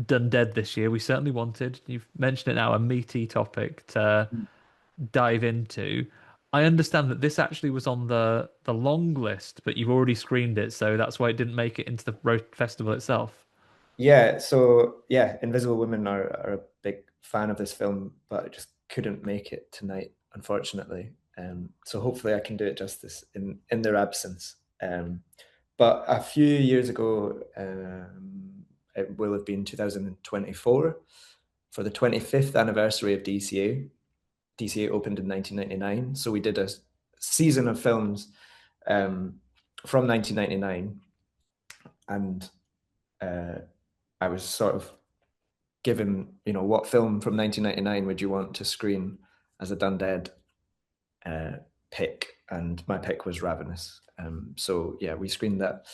Dundead this year. We certainly wanted, you've mentioned it now, a meaty topic to dive into. I understand that this actually was on the long list, but you've already screened it, so that's why it didn't make it into the festival itself.
Yeah, so yeah, Invisible Women are a big fan of this film, but I just couldn't make it tonight, unfortunately. So hopefully I can do it justice in their absence. But a few years ago, it will have been 2024 for the 25th anniversary of DCA. DCA opened in 1999, so we did a season of films from 1999, and I was sort of given, what film from 1999 would you want to screen as a Dundead pick, and my pick was Ravenous. So yeah, we screened that.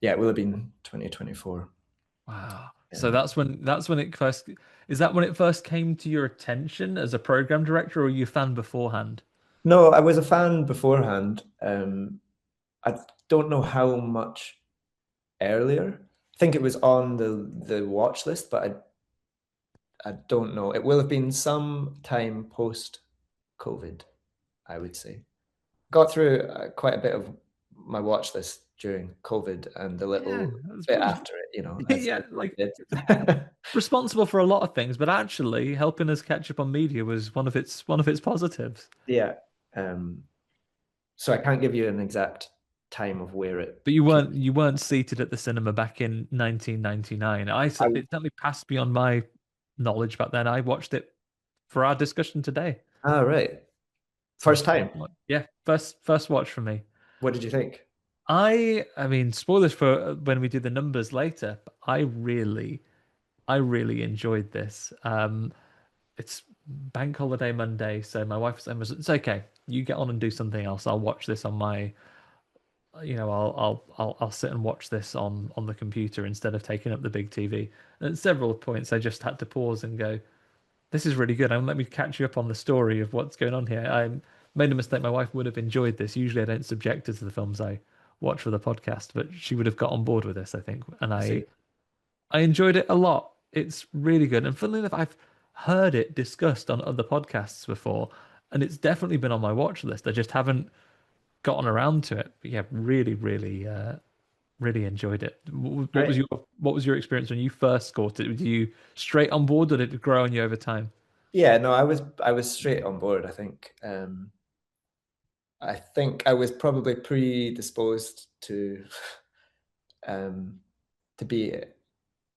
Yeah, it will have been 2024.
Wow. So
Um,
that's when it first is that when it first came to your attention as a program director, or were you a fan beforehand?
no, I was a fan beforehand. I don't know how much earlier. I think it was on the watch list, but I don't know. It will have been some time post COVID, I would say. Got through quite a bit of my watch list during COVID and a
Yeah,
little
that's
bit
pretty
after it, as
yeah,
we
like
did.
responsible for a lot of things, but actually helping us catch up on media was one of its positives.
Yeah. Um, so I can't give you an exact time of where it
But you
came.
weren't seated at the cinema back in 1999.
I,
It certainly passed beyond my knowledge back then. I watched it for our discussion today.
right.
So
First time.
yeah, first watch for me.
What did you think?
I mean, spoilers for when we do the numbers later, but I really enjoyed this. It's Bank Holiday Monday, so my wife was saying, "It's okay. You get on and do something else. I'll watch this on my, I'll sit and watch this on the computer instead of taking up the big TV." And at several points, I just had to pause and go, "This is really good. And let me catch you up on the story of what's going on here." I made a mistake. My wife would have enjoyed this. Usually, I don't subject her to the films I watch for the podcast, but she would have got on board with this, I think. And
I
I
see.
I enjoyed it a lot. It's really good. And funnily enough, I've heard it discussed on other podcasts before, and it's definitely been on my watch list. I just haven't gotten around to it. But yeah, really enjoyed it. What was
Right.
your experience when you first caught it? Were you straight on board, or did it grow on you over time?
Yeah, no, I was straight on board, I think. I think I was probably predisposed um to be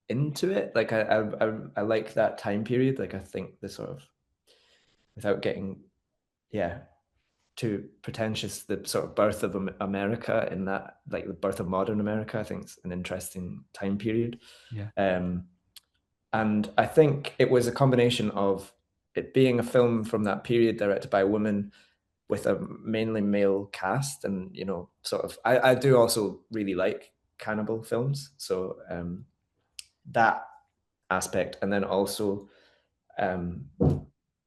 into it. Like I like that time period. Like I think the sort of, without getting, yeah, too pretentious, the sort of birth of America, in that, like the birth of modern America, I think it's an interesting time period.
Yeah.
Um, and I think it was a combination of it being a film from that period directed by a woman with a mainly male cast, and sort of, I do also really like cannibal films, so that aspect, and then also um,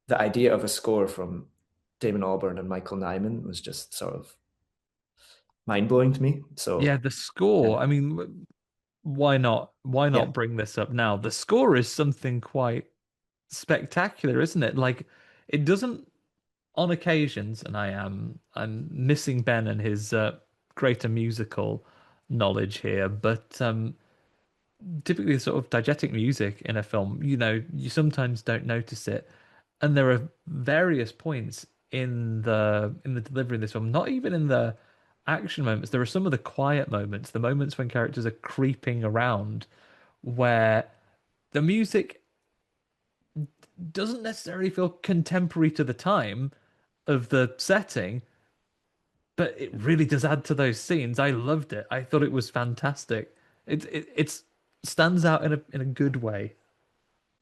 the idea of a score from Damon Albarn and Michael Nyman was just sort of mind blowing to me.
Yeah,
So
the score. I mean, why not? Why
yeah,
not bring this up now? The score is something quite spectacular, isn't it? Like, it doesn't on occasions, and I'm missing Ben and his greater musical knowledge here, but typically the sort of diegetic music in a film, you sometimes don't notice it, and there are various points in the delivery of this film, not even in the action moments. There are some of the quiet moments, the moments when characters are creeping around, where the music doesn't necessarily feel contemporary to the time of the setting, but it really does add to those scenes. I loved it. I thought it was fantastic. It's stands out in a good way.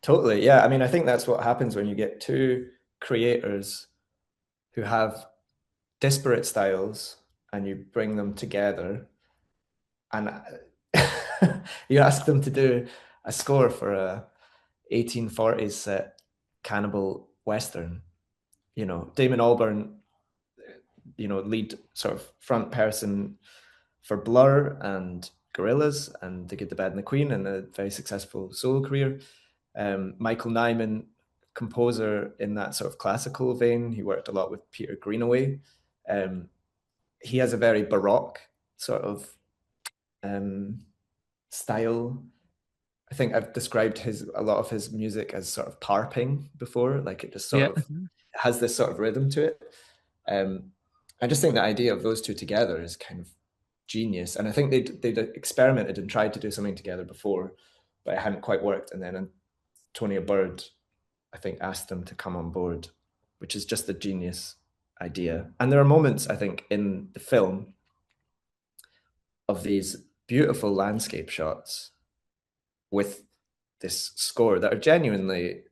totally. Yeah, I mean, I think that's what happens when you get two creators who have disparate styles and you bring them together, and you ask them to do a score for a 1840s set cannibal western. Damon Albarn, lead sort of front person for Blur and Gorillaz and The Good, the Bad, and the Queen, and a very successful solo career. Michael Nyman, composer in that sort of classical vein. He worked a lot with Peter Greenaway. Um, he has a very baroque sort of um, style. I think I've described a lot of his music as sort of parping before. Like it just sort
Yeah,
of has this sort of rhythm to it. Um, I just think the idea of those two together is kind of genius. And I think they'd experimented and tried to do something together before, but it hadn't quite worked. And then Antonia Bird, I think, asked them to come on board, which is just a genius idea. And there are moments, I think, in the film of these beautiful landscape shots, with this score that are genuinely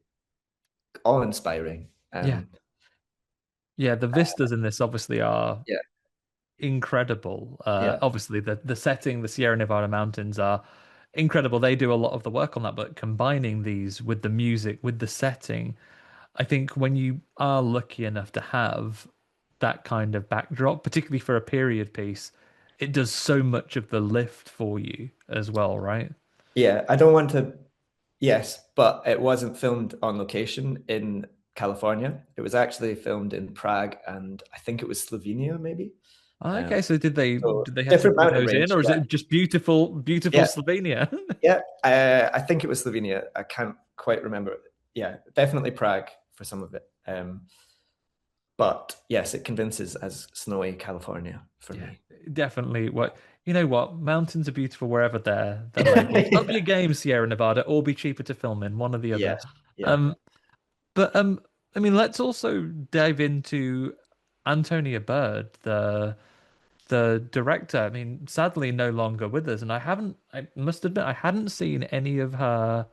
awe-inspiring.
Yeah. Yeah, the vistas in this obviously are
Yeah,
incredible.
yeah,
Obviously, the setting, the Sierra Nevada mountains are incredible. They do a lot of the work on that, but combining these with the music, with the setting, I think when you are lucky enough to have that kind of backdrop, particularly for a period piece, it does so much of the lift for you as well, right?
yeah. I don't want to. Yes, but it wasn't filmed on location in California. It was actually filmed in Prague and I think it was Slovenia, maybe.
Okay, so did they
So
have to
different
bring
mountain
those in,
range.
or is
Yeah,
it just beautiful, beautiful
yeah,
Slovenia?
yeah. I think it was Slovenia. I can't quite remember. Yeah, definitely Prague for some of it. But yes, it convinces as snowy California for
Yeah,
me.
definitely. What you know, what mountains are beautiful wherever they're labeled. Up your game, Sierra Nevada, or be cheaper to film in, one or the
Yeah,
other.
yeah,
Um, but I mean, let's also dive into Antonia Bird, the director. I mean, sadly, no longer with us, and I must admit, I hadn't seen any of her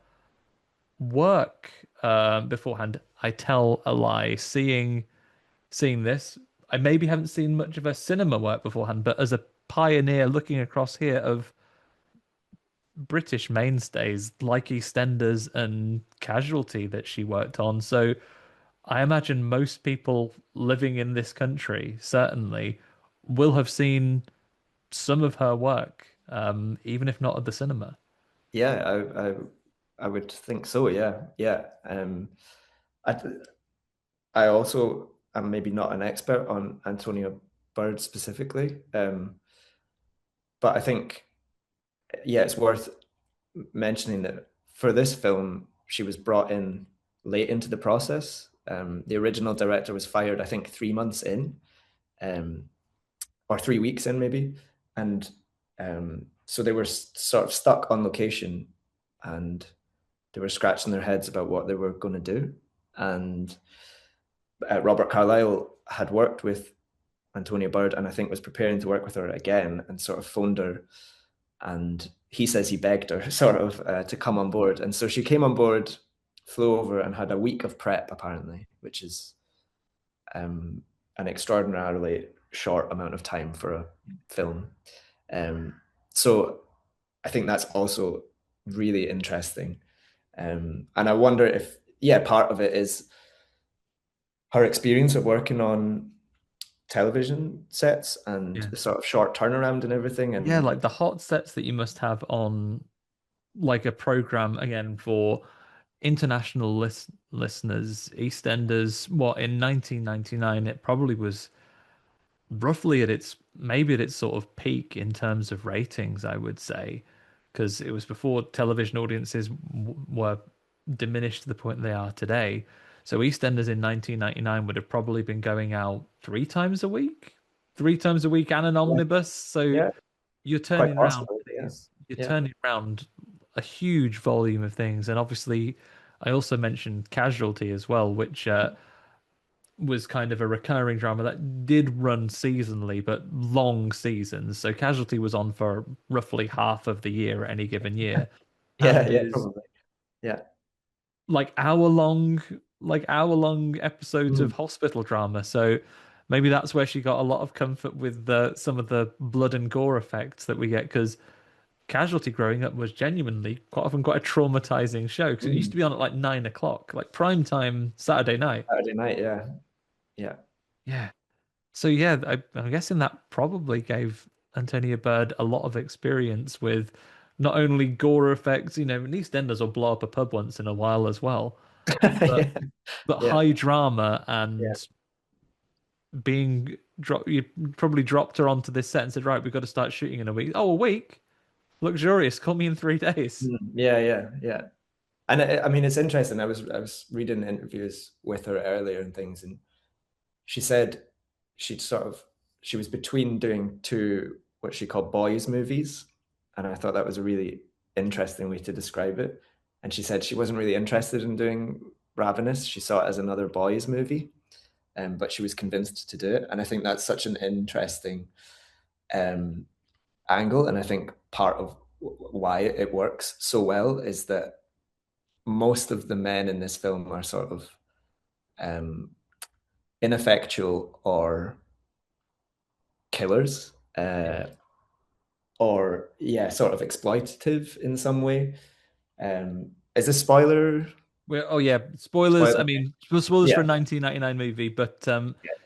work beforehand. I tell a lie. Seeing this, I maybe haven't seen much of her cinema work beforehand, but as a pioneer looking across here of British mainstays like EastEnders and Casualty that she worked on. So I imagine most people living in this country certainly will have seen some of her work, even if not at the cinema.
yeah. I would think so. Yeah, yeah. I I also am maybe not an expert on Antonia Bird specifically, but I think yeah, it's worth mentioning that for this film, she was brought in late into the process. The original director was fired, I think, 3 months in, um, or 3 weeks in, maybe, and so they were sort of stuck on location, and they were scratching their heads about what they were going to do. And Robert Carlyle had worked with Antonia Bird, and I think was preparing to work with her again, and sort of phoned her, and he says he begged her sort of to come on board, and so she came on board, flew over, and had a week of prep apparently, which is um, an extraordinarily short amount of time for a film. Um, so I think that's also really interesting, and I wonder if yeah, part of it is her experience of working on television sets and
Yeah.
the sort of short turnaround and everything.
Yeah,
And
like the hot sets that you must have on like a program again for international listeners, EastEnders, what in 1999 it probably was roughly at its maybe at its sort of peak in terms of ratings, I would say, because it was before television audiences were diminished to the point they are today. So EastEnders in 1999 would have probably been going out 3 times a week and an
yeah,
omnibus. So
yeah,
you're
quite
turning around
possibly, yeah,
these, you're
yeah.
turning around a huge volume of things, and obviously, I also mentioned Casualty as well, which was kind of a recurring drama that did run seasonally, but long seasons. So Casualty was on for roughly half of the year at any given year,
Yeah,
and
yeah,
is
probably. Yeah.
like hour long episodes of
Mm.
hospital drama. So maybe that's where she got a lot of comfort with some of the blood and gore effects that we get because Casualty growing up was genuinely quite often quite a traumatizing show because it used
Mm.
to be on at like 9 o'clock, like prime time Saturday night.
Saturday night, yeah. Yeah.
Yeah. So yeah, I'm guessing that probably gave Antonia Bird a lot of experience with not only gore effects, and EastEnders will blow up a pub once in a while as well, but
Yeah. Yeah.
high drama
Yeah.
and being dropped. You probably dropped her onto this set and said, "Right, we've got to start shooting in a week." Oh, a week? Luxurious. Call me in 3 days.
Mm. Yeah, yeah, yeah. And I mean, it's interesting. I was reading interviews with her earlier and things, and she said she'd sort of she was between doing two what she called boys movies, and I thought that was a really interesting way to describe it. And she said she wasn't really interested in doing Ravenous. She saw it as another boys movie, but she was convinced to do it. And I think that's such an interesting um, angle, and I think part of why it works so well is that most of the men in this film are sort of um, ineffectual or killers,
Yeah.
or yeah, sort of exploitative in some way. Is a spoiler?
Oh yeah, spoilers. I
Spoiler?
mean, spoilers for
Yeah,
a 1999 movie, but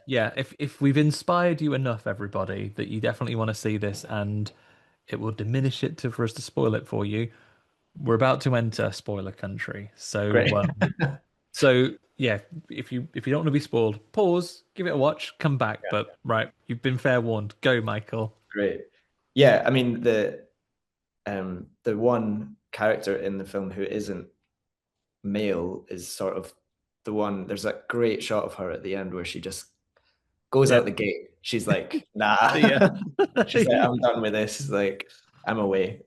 yeah, if we've inspired you enough, everybody, that you definitely want to see this, and it will diminish it for us to spoil it for you. We're about to enter spoiler country,
great.
so yeah, if you don't want to be spoiled, pause, give it a watch, come back. But right, you've been fair warned. Go, Michael.
Great. Yeah, I mean the one character in the film who isn't male is sort of the one. There's a great shot of her at the end where she just goes
Yeah,
out the gate. She's like, nah.
see ya.
She's like, I'm done with this. Like, I'm away.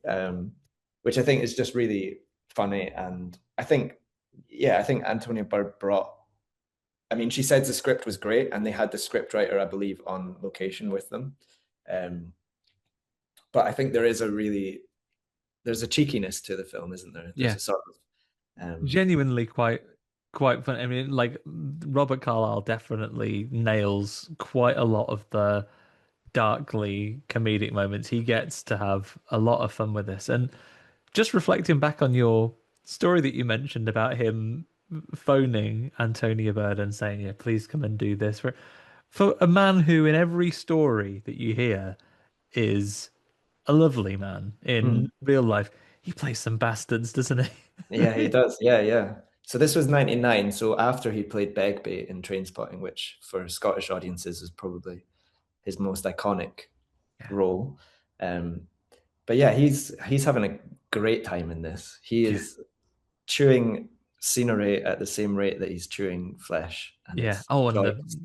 Which I think is just really funny. And I think, yeah, I think Antonia Bird brought. I mean, she said the script was great, and they had the script writer, I believe, on location with them. Um, but I think there's a cheekiness to the film, isn't there? There's
Yeah,
a sort of
genuinely quite fun. I mean, like Robert Carlyle definitely nails quite a lot of the darkly comedic moments. He gets to have a lot of fun with this. And just reflecting back on your story that you mentioned about him phoning Antonia Bird and saying, "Yeah, please come and do this," for a man who, in every story that you hear, is a lovely man in
mm,
real life, he plays some bastards, doesn't
yeah, he
he?
does. Yeah, yeah. So this was 99. So after he played Begbie in Trainspotting, which for Scottish audiences is probably his most iconic
Yeah,
role. Um, but yeah, he's having a great time in this. He
yeah,
is chewing scenery at the same rate that he's chewing flesh, and
yeah.
it's
Oh, and
joy to see.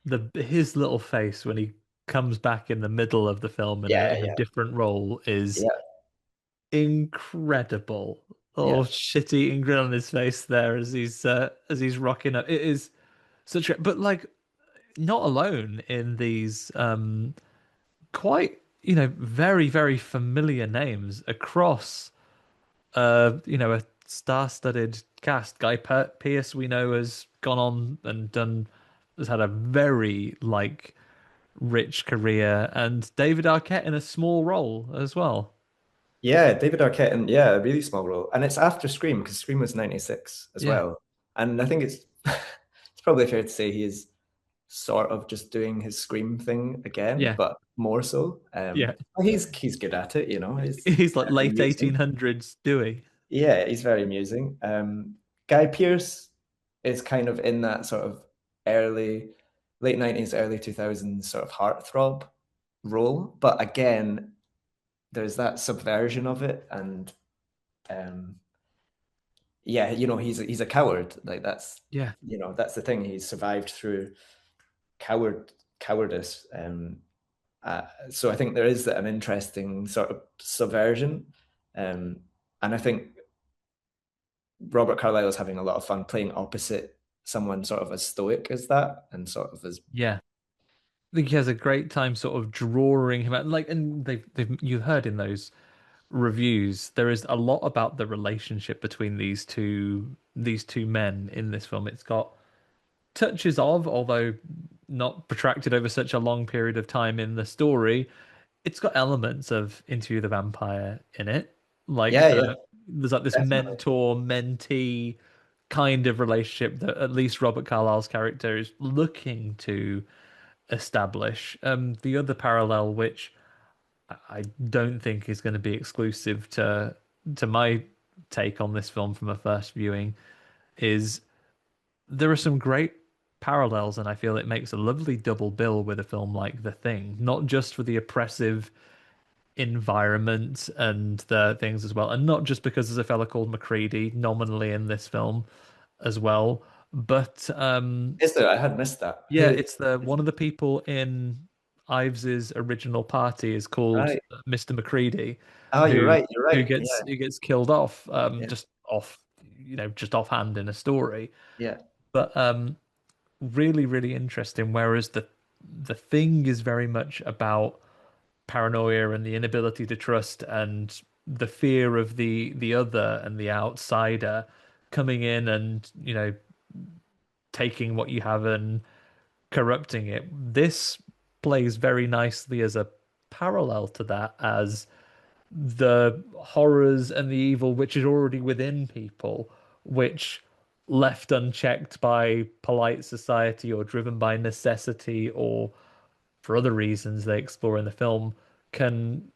the his little face when he comes back in the middle of the film in
Yeah,
a
yeah,
different role is
yeah,
incredible. Oh,
yeah.
shit-eating grin on his face there as he's rocking up. It is such a but like not alone in these quite very familiar names across a star-studded cast. Pearce we know has gone on and has had a very rich career, and David Arquette in a small role as well.
Yeah, David Arquette, and yeah, a really small role. And it's after Scream, because Scream was 96 as
Yeah,
well. And I think it's it's probably fair to say he is sort of just doing his Scream thing again,
yeah,
but more so.
yeah.
He's good at it, He's
He's like late
amusing.
1800s Dewey.
Yeah, he's very amusing. Guy Pearce is kind of in that sort of late 90s, early 2000s sort of heartthrob role. But again, there's that subversion of it, and um, yeah, he's a coward. Like
Yeah,
that's the thing. He's survived through cowardice. So I think there is an interesting sort of subversion, um, and I think Robert Carlyle is having a lot of fun playing opposite someone sort of as stoic as that, and sort of as
yeah. I think he has a great time sort of drawing him out. And they've you heard in those reviews, there is a lot about the relationship between these two men in this film. It's got touches of, although not protracted over such a long period of time in the story, it's got elements of Into the Vampire in it. Like
yeah, yeah,
there's like this
definitely.
mentor mentee kind of relationship that at least Robert Carlyle's character is looking to establish. The other parallel, which I don't think is going to be exclusive to my take on this film from a first viewing, is there are some great parallels, and I feel it makes a lovely double bill with a film like The Thing, not just for the oppressive environment and the things as well, and not just because there's a fella called Macready nominally in this film as well, but
Is there? I had missed that.
yeah, it's the one of the people in Ives's original party is called
Right.
Mr. Macready,
Oh, you're
who
right. You're
who
right.
gets
Yeah,
who gets killed off
yeah,
just off just offhand in a story.
yeah.
But really, really interesting. Whereas the thing is very much about paranoia and the inability to trust and the fear of the other and the outsider coming in and, taking what you have and corrupting it. This plays very nicely as a parallel to that, as the horrors and the evil which is already within people, which left unchecked by polite society or driven by necessity or for other reasons they explore in the film, can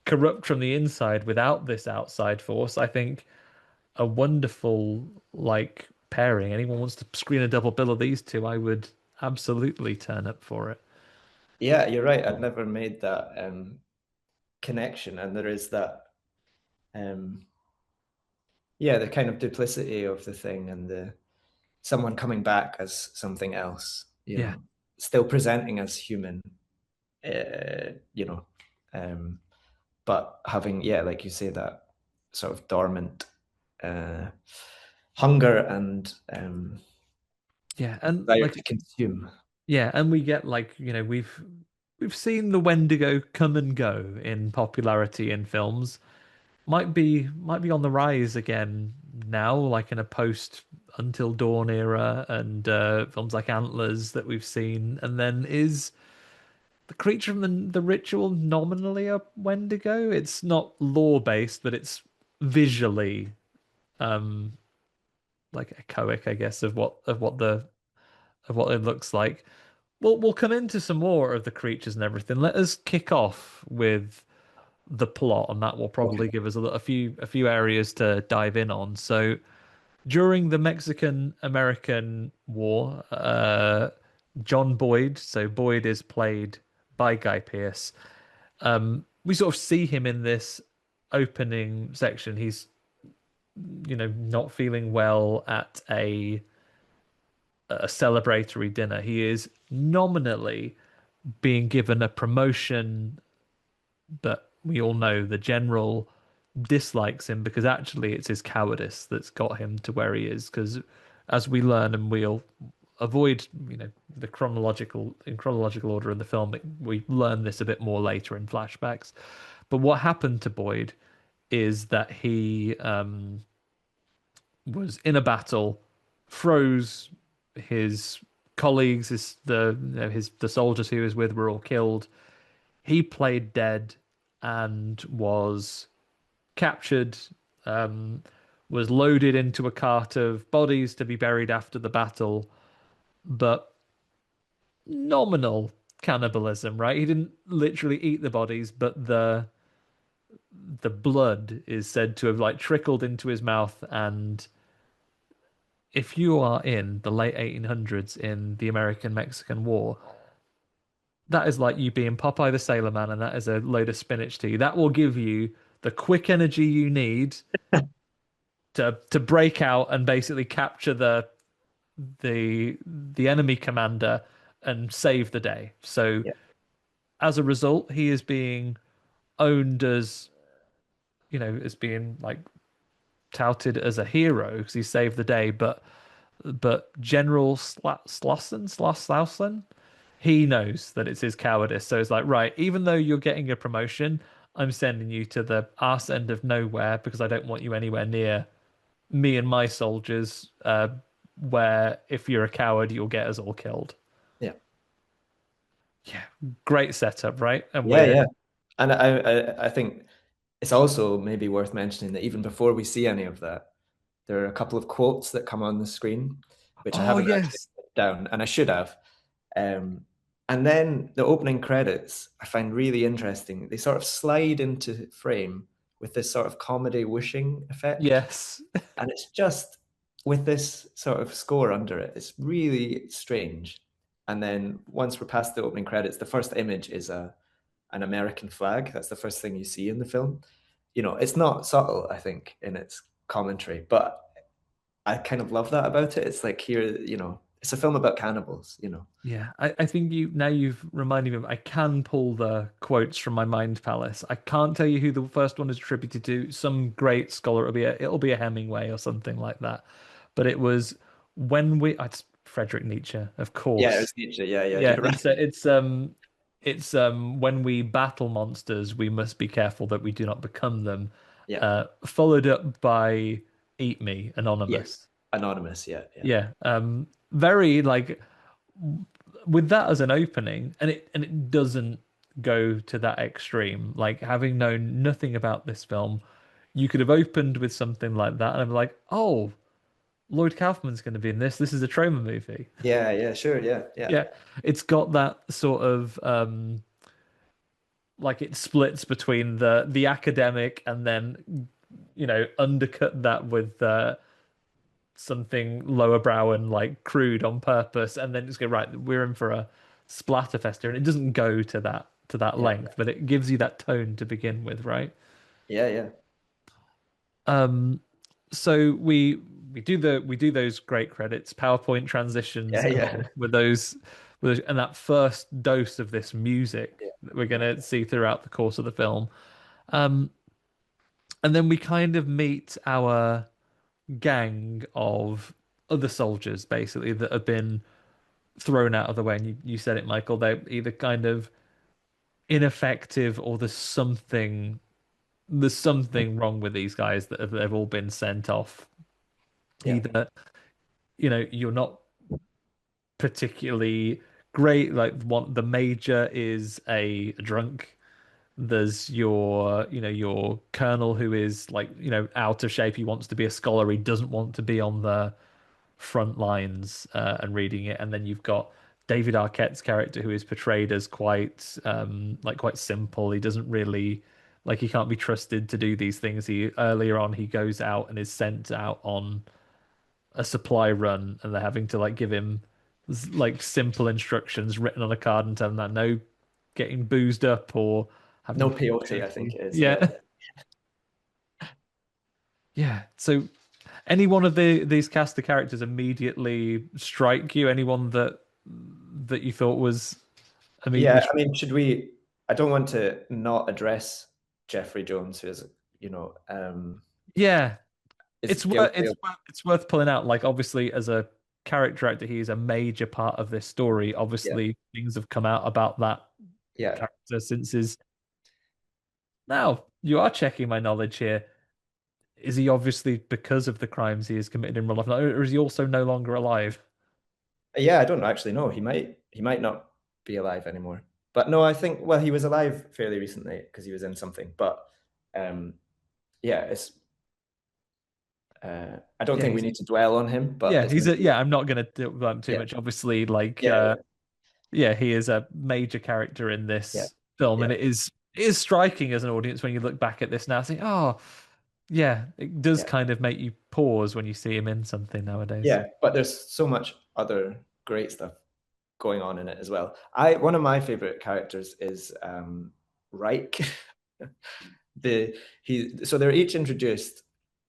corrupt from the inside without this outside force. I think a wonderful pairing. Anyone wants to screen a double bill of these two, I would absolutely turn up for it.
Yeah, you're right. I'd never made that connection, and there is that um, yeah, the kind of duplicity of the thing and the someone coming back as something else,
Yeah.
still presenting as human, you know, um, but having, yeah, like you say, that sort of dormant uh, hunger and
Yeah, and
desire to consume.
yeah, and we get we've seen the Wendigo come and go in popularity in films. Might be on the rise again now, like in a post Until Dawn era, and films like Antlers that we've seen. And then is the creature from the Ritual nominally a Wendigo? It's not lore based, but it's visually um echoic, I guess, of what it looks like. We'll come into some more of the creatures and everything. Let us kick off with the plot, and that will
Okay.
probably give us a few areas to dive in on. So during the Mexican American War, John Boyd, so Boyd is played by Guy Pearce. We sort of see him in this opening section. He's not feeling well at a celebratory dinner. He is nominally being given a promotion, but we all know the general dislikes him because actually it's his cowardice that's got him to where he is. Because as we learn, and we'll avoid, the chronological order in the film, we learn this a bit more later in flashbacks. But what happened to Boyd is that he was in a battle, froze his colleagues, the soldiers he was with were all killed. He played dead and was captured, was loaded into a cart of bodies to be buried after the battle, but nominal cannibalism, right? He didn't literally eat the bodies, but the blood is said to have trickled into his mouth. And if you are in the late 1800s in the American-Mexican War, that is like you being Popeye the Sailor Man, and that is a load of spinach to you. That will give you the quick energy you need to break out and basically capture the enemy commander and save the day. So
Yeah.
as a result, he is being owned as as being touted as a hero because he saved the day. But General Slauson, he knows that it's his cowardice. So it's like, right, even though you're getting a promotion, I'm sending you to the arse end of nowhere because I don't want you anywhere near me and my soldiers, where if you're a coward, you'll get us all killed.
Yeah.
Yeah, great setup, right? And
Yeah,
we're
yeah. And I think it's also maybe worth mentioning that even before we see any of that, there are a couple of quotes that come on the screen, which I
oh
haven't actually
yes,
put down, and I should have. Um, and then the opening credits I find really interesting. They sort of slide into frame with this sort of comedy whooshing effect.
yes,
And it's just with this sort of score under it, it's really strange. And then once we're past the opening credits, the first image is an American flag. That's the first thing you see in the film. It's not subtle, I think, in its commentary, but I kind of love that about it. It's like here, it's a film about cannibals.
yeah. I think you've reminded me of, I can pull the quotes from my mind palace. I can't tell you who the first one is attributed to. Some great scholar. It'll be a Hemingway or something like that. But it was when it's Friedrich Nietzsche, of
Yeah, it
course.
was Nietzsche. Yeah, yeah,
Yeah,
you're right.
it's when we battle monsters, we must be careful that we do not become them.
Yeah.
followed up by Eat Me,
Yes.
Anonymous.
Anonymous. Yeah. Yeah.
Yeah, very like with that as an opening, and it doesn't go to that extreme. Like having known nothing about this film, you could have opened with something like that, and I'm like, oh, Lloyd Kaufman's going to be in this. This is a trauma movie.
Yeah. Yeah. Sure. Yeah. Yeah.
Yeah, it's got that sort of like it splits between the academic and then undercut that with something lower brow and like crude on purpose, and then just go right. We're in for a splatterfest here, and it doesn't go to that
Yeah.
length, but it gives you that tone to begin with, right?
Yeah. Yeah.
Um, so we do those great credits, PowerPoint transitions,
Yeah.
and
Yeah.
all and that first dose of this music
Yeah.
that we're
Yeah.
gonna see throughout the course of the film. Um, and then we kind of meet our gang of other soldiers basically that have been thrown out of the way. And you said it, Michael. They're either kind of ineffective or there's something wrong with these guys that they've all been sent off.
Yeah.
Either you're not particularly great. Like the major is a drunk. There's your colonel who is like out of shape. He wants to be a scholar. He doesn't want to be on the front lines and reading it. And then you've got David Arquette's character who is portrayed as quite simple. He doesn't really he can't be trusted to do these things. He earlier on he goes out and is sent out on a supply run, and they're having to give him simple instructions written on a card and tell him that no getting boozed up or
No
having food
peyote, I
sent to
think
you.
it is. Yeah.
Yeah. Yeah. So any one of these cast of characters immediately strike you? Anyone that you thought was immediately
Yeah. I mean, should we? I don't want to not address Jeffrey Jones, who is,
yeah,
is guilty of.
it's worth pulling out. Like obviously as a character actor, he is a major part of this story.
Yeah.
Obviously things have come out about that
Yeah.
character since his now you are checking my knowledge here. Is he obviously because of the crimes he has committed in real life, or is he also no longer alive?
Yeah. I don't actually know. He might not be alive anymore. But no, I think, well, he was alive fairly recently because he was in something. But um, yeah, I don't
Yeah,
think we need to dwell on him, but it's maybe,
I'm not gonna do that too
yeah,
much. Obviously,
yeah,
yeah, he is a major character in
yeah,
this film, and
yeah,
it is striking as an audience when you look back at this now, think, oh, yeah, it does
yeah,
kind of make you pause when you see him in something nowadays.
yeah. But there's so much other great stuff going on in it as well. One of my favorite characters is Reich. So they're each introduced,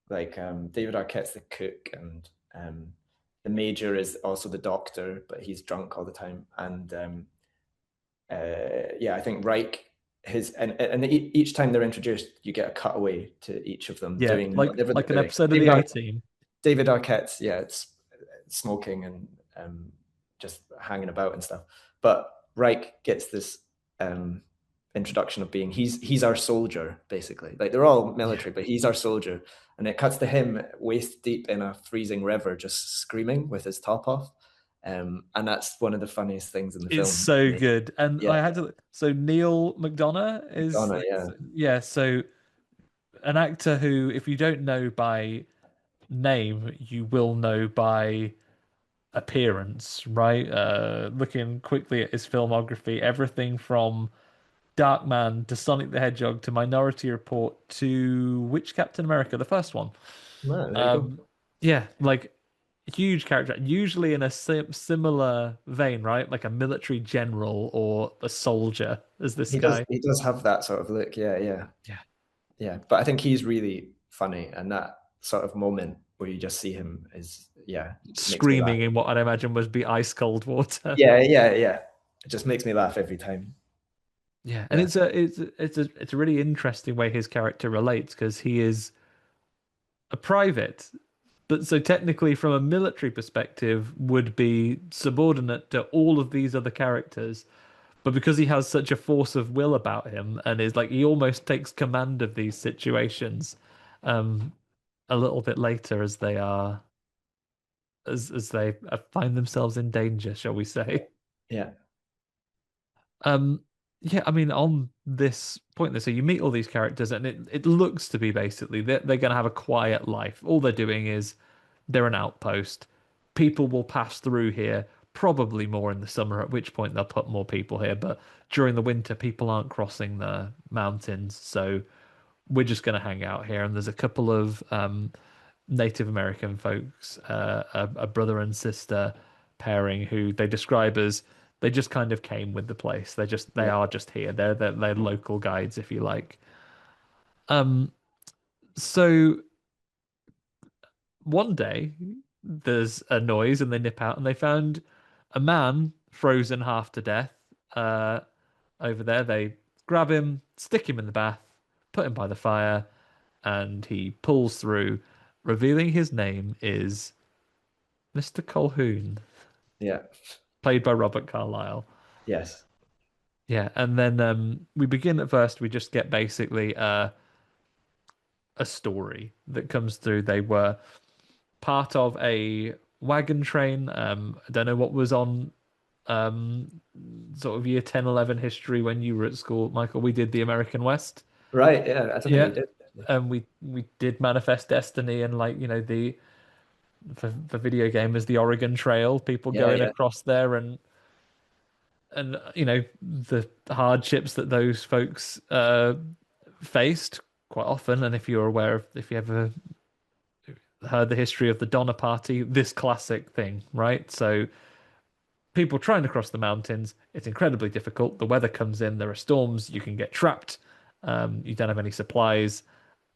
like David Arquette's the cook, and the major is also the doctor, but he's drunk all the time. And yeah, I think Reich, each time they're introduced, you get a cutaway to each of them
Yeah,
doing whatever
like
they're
an
doing.
episode of the A Team.
David Arquette's, yeah, it's smoking and just hanging about and stuff. But Reich gets this um, introduction of being he's our soldier, basically. Like they're all military, but he's our soldier. And it cuts to him waist deep in a freezing river, just screaming with his top off. And that's one of the funniest things in the
It's
film.
so good, and
Yeah,
I had to. So Neil McDonough is
Donna, yeah,
yeah. So an actor who, if you don't know by name, you will know by appearance, right? Looking quickly at his filmography, everything from Darkman to Sonic the Hedgehog to Minority Report to which Captain America, the first one.
well, there you go.
Um, yeah, like huge character, usually in a similar vein, right? Like a military general or a soldier as this
He does
guy.
he does have that sort of look. Yeah, yeah,
Yeah,
yeah. But I think he's really funny, and that sort of moment where you just see him is, yeah, makes me laugh.
screaming in what I'd imagine would be ice cold water.
Yeah, yeah, yeah. It just makes me laugh every time.
Yeah, and
Yeah,
it's a really interesting way his character relates because he is a private, but so technically from a military perspective would be subordinate to all of these other characters. But because he has such a force of will about him and is like he almost takes command of these situations, um, a little bit later as they are as they find themselves in danger, shall we say?
Yeah.
Um, yeah, I mean, on this point, so you meet all these characters, and it looks to be basically they're going to have a quiet life. All they're doing is they're an outpost. People will pass through here, probably more in the summer, at which point they'll put more people here. But during the winter, people aren't crossing the mountains, so we're just going to hang out here. And there's a couple of Native American folks, a brother and sister pairing who they describe as they just kind of came with the place. They
Yeah.
are just here. They're local guides, if you like. Um, so one day there's a noise and they nip out and they found a man frozen half to death uh, over there. They grab him, stick him in the bath, put him by the fire, and he pulls through, revealing his name is Mr. Colhoun,
Yeah.
played by Robert Carlyle.
Yes.
Yeah, and then we begin at first. We just get basically a story that comes through. They were part of a wagon train. I don't know what was on um, sort of year 10, 11 history when you were at school, Michael. We did the American West.
Right. Yeah. I don't think we
Yeah.
did.
And we did Manifest Destiny and like, the for video gamers, the Oregon Trail, people
Yeah.
going
Yeah.
across there and the hardships that those folks faced quite often. And if you're aware of, if you ever heard the history of the Donner Party, this classic thing, right? So people trying to cross the mountains, it's incredibly difficult. The weather comes in, there are storms, you can get trapped, you don't have any supplies.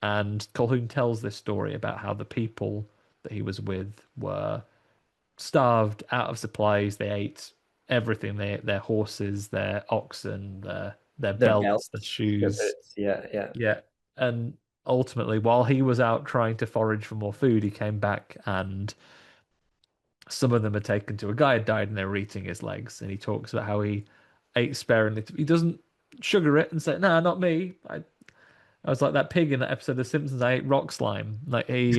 And Colhoun tells this story about how the people that he was with were starved, out of supplies. They ate everything, their horses, their oxen, their
Their
belts, their
belts, their
shoes.
boots. Yeah. Yeah.
Yeah. And ultimately, while he was out trying to forage for more food, he came back and some of them had taken to a guy had died and they were eating his legs. And he talks about how he ate sparingly. He doesn't sugar it and say, "Nah, not me. I was like that pig in that episode of The Simpsons. I ate rock slime." Like he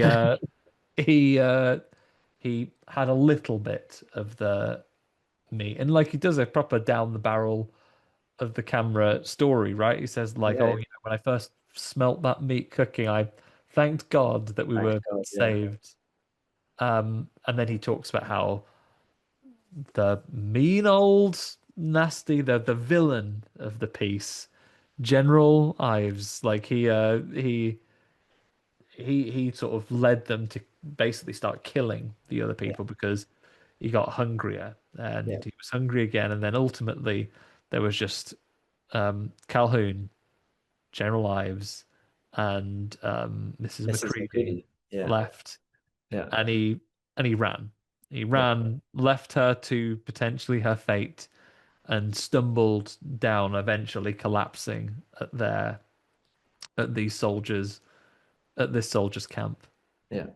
he had a little bit of the meat, and like he does a proper down the barrel of the camera story, right? He says like,
Yeah.
"Oh, when I first smelt that meat cooking, I thanked God that we
Thank
were
God. Yeah.
saved." And then he talks about how the mean old nasty, the villain of the piece, General Ives, like he sort of led them to basically start killing the other
Yeah.
people because he got hungrier
Yeah.
and he was hungry again, and then ultimately there was just Calhoun, General Ives, and Mrs.
Mrs.
McCready
McCready. Yeah.
left,
Yeah.
and he ran. He
Yeah.
ran, left her to potentially her fate, and stumbled down, eventually collapsing at these soldiers at this soldiers' camp.
Yeah.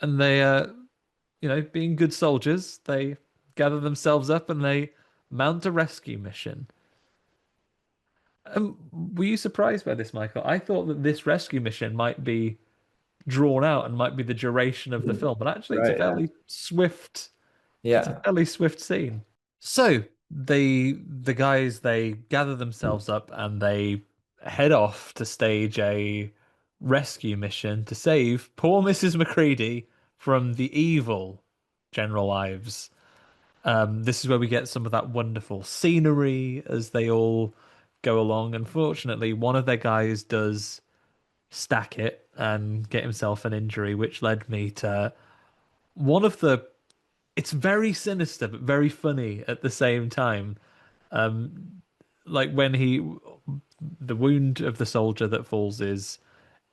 And they, being good soldiers, they gather themselves up and they mount a rescue mission. Were you surprised by this, Michael? I thought that this rescue mission might be drawn out and might be the duration of the
Mm.
film, but actually,
Right. Yeah.
it's a
Yeah.
fairly swift scene. So the guys they gather themselves up and they head off to stage a rescue mission to save poor Mrs. McCready from the evil General Ives. This is where we get some of that wonderful scenery as they all go along. Unfortunately, one of their guys does stack it and get himself an injury, which led me to one of the. It's very sinister but very funny at the same time. Like when the wound of the soldier that falls is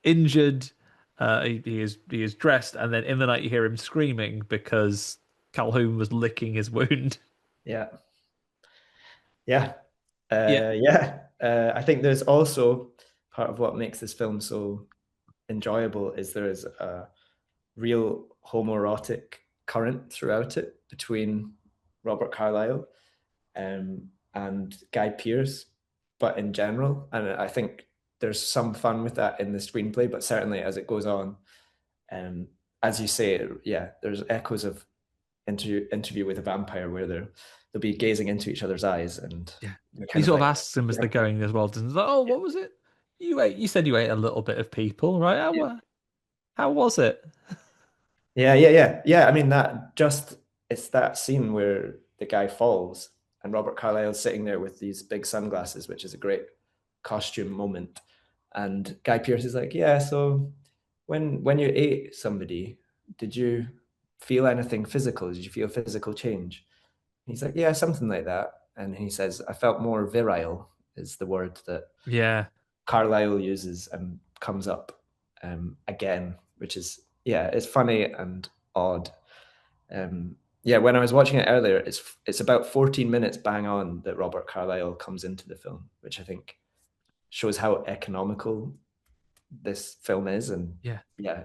injured. He is dressed, and then in the night you hear him screaming because Calhoun was licking his wound.
Yeah. Yeah.
Yeah,
Yeah. I think there's also part of what makes this film so enjoyable is there is a real homoerotic current throughout it between Robert Carlyle and Guy Pearce, but in general, and I think there's some fun with that in the screenplay, but certainly as it goes on, um, as you say, yeah, there's echoes of interview with a vampire where they'll be gazing into each other's eyes and
Yeah.
they're
He
kind of
sort of
like,
asks him as
yeah,
they're going as well. Doesn't he? Like, oh, what was it? You said you ate a little bit of people, right?
yeah,
How was it?
yeah. I mean that just it's that scene where the guy falls and Robert Carlyle's sitting there with these big sunglasses, which is a great costume moment. And Guy Pearce is like, yeah, so when you ate somebody, did you feel anything physical? Did you feel physical change? And he's like, yeah, something like that. And he says, I felt more virile is the word that
Yeah.
Carlyle uses and comes up again, which is yeah, it's funny and odd. Yeah, when I was watching it earlier, it's about 14 minutes bang on that Robert Carlyle comes into the film, which I think shows how economical this film is, and
Yeah.
yeah,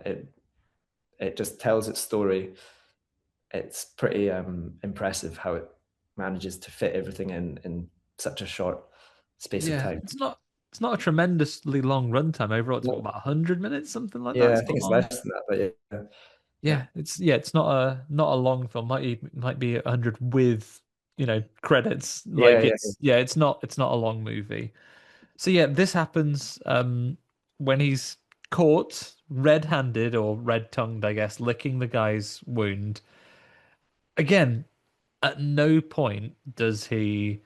it just tells its story. It's pretty impressive how it manages to fit everything in such a short space of
Yeah.
time.
It's not a tremendously long runtime overall. It's what,
No,
about 100 minutes, something like that.
yeah, I
It's
think
not
it's
long.
less than that, but yeah, yeah,
It's not a long film. Might be 100 with, credits.
yeah,
Like
yeah, yeah.
it's not a long movie. So yeah, this happens when he's caught red-handed or red-tongued, I guess, licking the guy's wound. Again, at no point does he.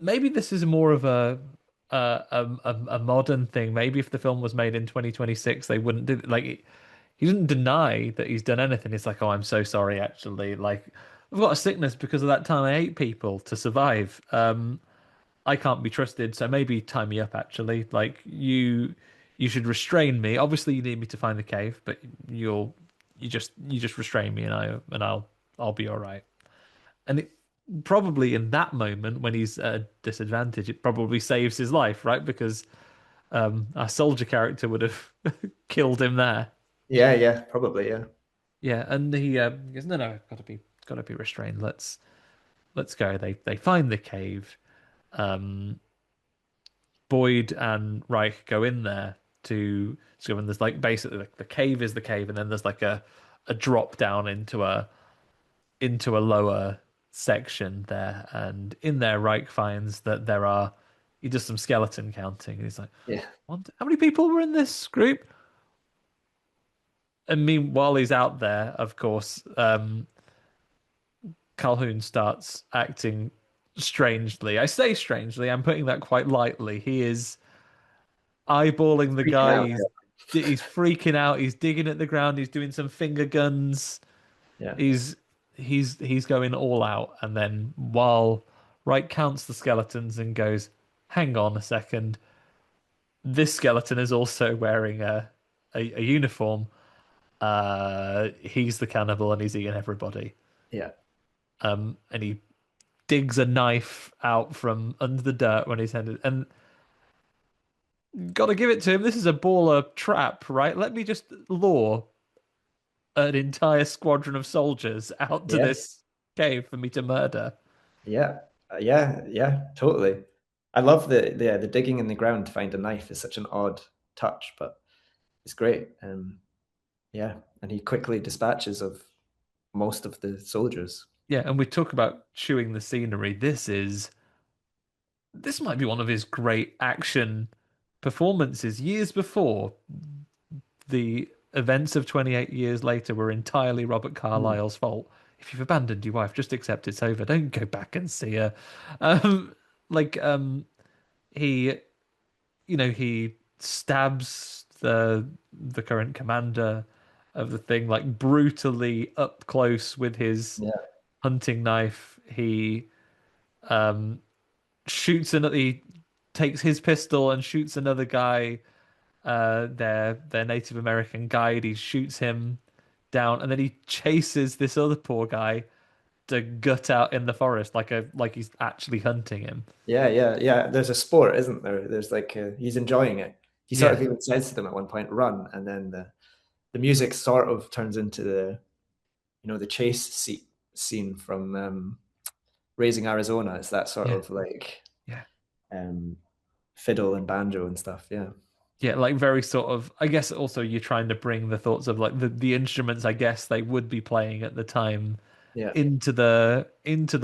Maybe this is more of a modern thing. Maybe if the film was made in 2026, they wouldn't do like he doesn't deny that he's done anything. It's like, oh, I'm so sorry, actually. Like, I've got a sickness because of that time I ate people to survive. I can't be trusted, so maybe tie me up, actually. Like, you should restrain me. Obviously, you need me to find the cave, but you just restrain me, and I'll be all right. And it probably in that moment when he's at a disadvantage, it probably saves his life, right? Because our soldier character would have killed him there.
Yeah, yeah, probably, yeah.
Yeah, and he goes, no, gotta be restrained. Let's go. They find the cave. Um, Boyd and Reich go in there to discover. And there's like basically like the cave is the cave, and then there's like a drop down into a lower section there. And in there, Reich finds that he does some skeleton counting, and he's like,
Yeah,
how many people were in this group? And meanwhile, he's out there, of course. Calhoun starts acting strangely. I say strangely, I'm putting that quite lightly. He is eyeballing the
freaking
guy.
out.
He's freaking out. He's digging at the ground. He's doing some finger guns.
Yeah,
He's he's going all out. And then while Wright counts the skeletons and goes, "Hang on a second. This skeleton is also wearing a uniform. He's the cannibal and he's eating everybody."
yeah,
And he digs a knife out from under the dirt when he's headed. And gotta give it to him. This is a baller trap, right? Let me just lure an entire squadron of soldiers out to
yeah,
this cave for me to murder.
yeah, yeah, totally. I love the digging in the ground to find a knife is such an odd touch, but it's great. Yeah, and he quickly dispatches of most of the soldiers.
Yeah, and we talk about chewing the scenery. This might be one of his great action performances. Years before, the events of 28 years later were entirely Robert
Mm.
Carlyle's fault. If you've abandoned your wife, just accept it's over. Don't go back and see her. Um, like he, he stabs the current commander of the thing like brutally up close with his
Yeah,
hunting knife. He um shoots another. He takes his pistol and shoots another guy, their Native American guide. He shoots him down, and then he chases this other poor guy to gut out in the forest, like he's actually hunting him.
yeah. There's a sport, isn't there? There's like he's enjoying it. He sort of
Yeah,
even says to them at one point, "Run," and then the music sort of turns into the chase scene from Raising Arizona. It's that sort
yeah,
of like
yeah,
um, fiddle and banjo and stuff. Yeah,
Yeah, like very sort of, I guess also you're trying to bring the thoughts of like the instruments I guess they would be playing at the time
yeah.
into the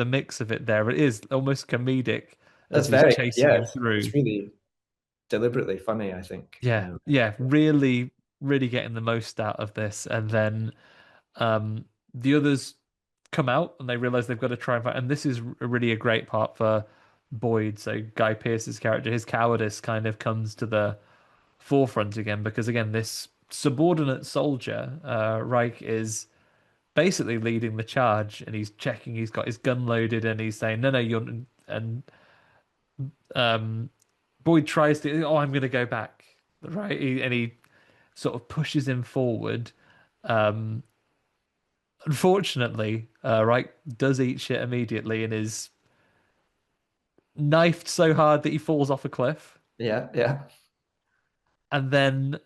mix of it there. It is almost comedic
That's
as he's
very
chasing
yeah.
him through.
It's really deliberately funny, I think.
Yeah, yeah, really, really getting the most out of this. And then the others come out and they realize they've got to try and fight. And this is really a great part for Boyd. So Guy Pearce's character, his cowardice kind of comes to the forefront again because again, this subordinate soldier, Reich, is basically leading the charge and he's checking he's got his gun loaded and he's saying, no, you're and um Boyd tries to, oh, I'm gonna go back. Right. And he sort of pushes him forward. Um Unfortunately, Reich does eat shit immediately and is knifed so hard that he falls off a cliff.
Yeah, yeah,
And then,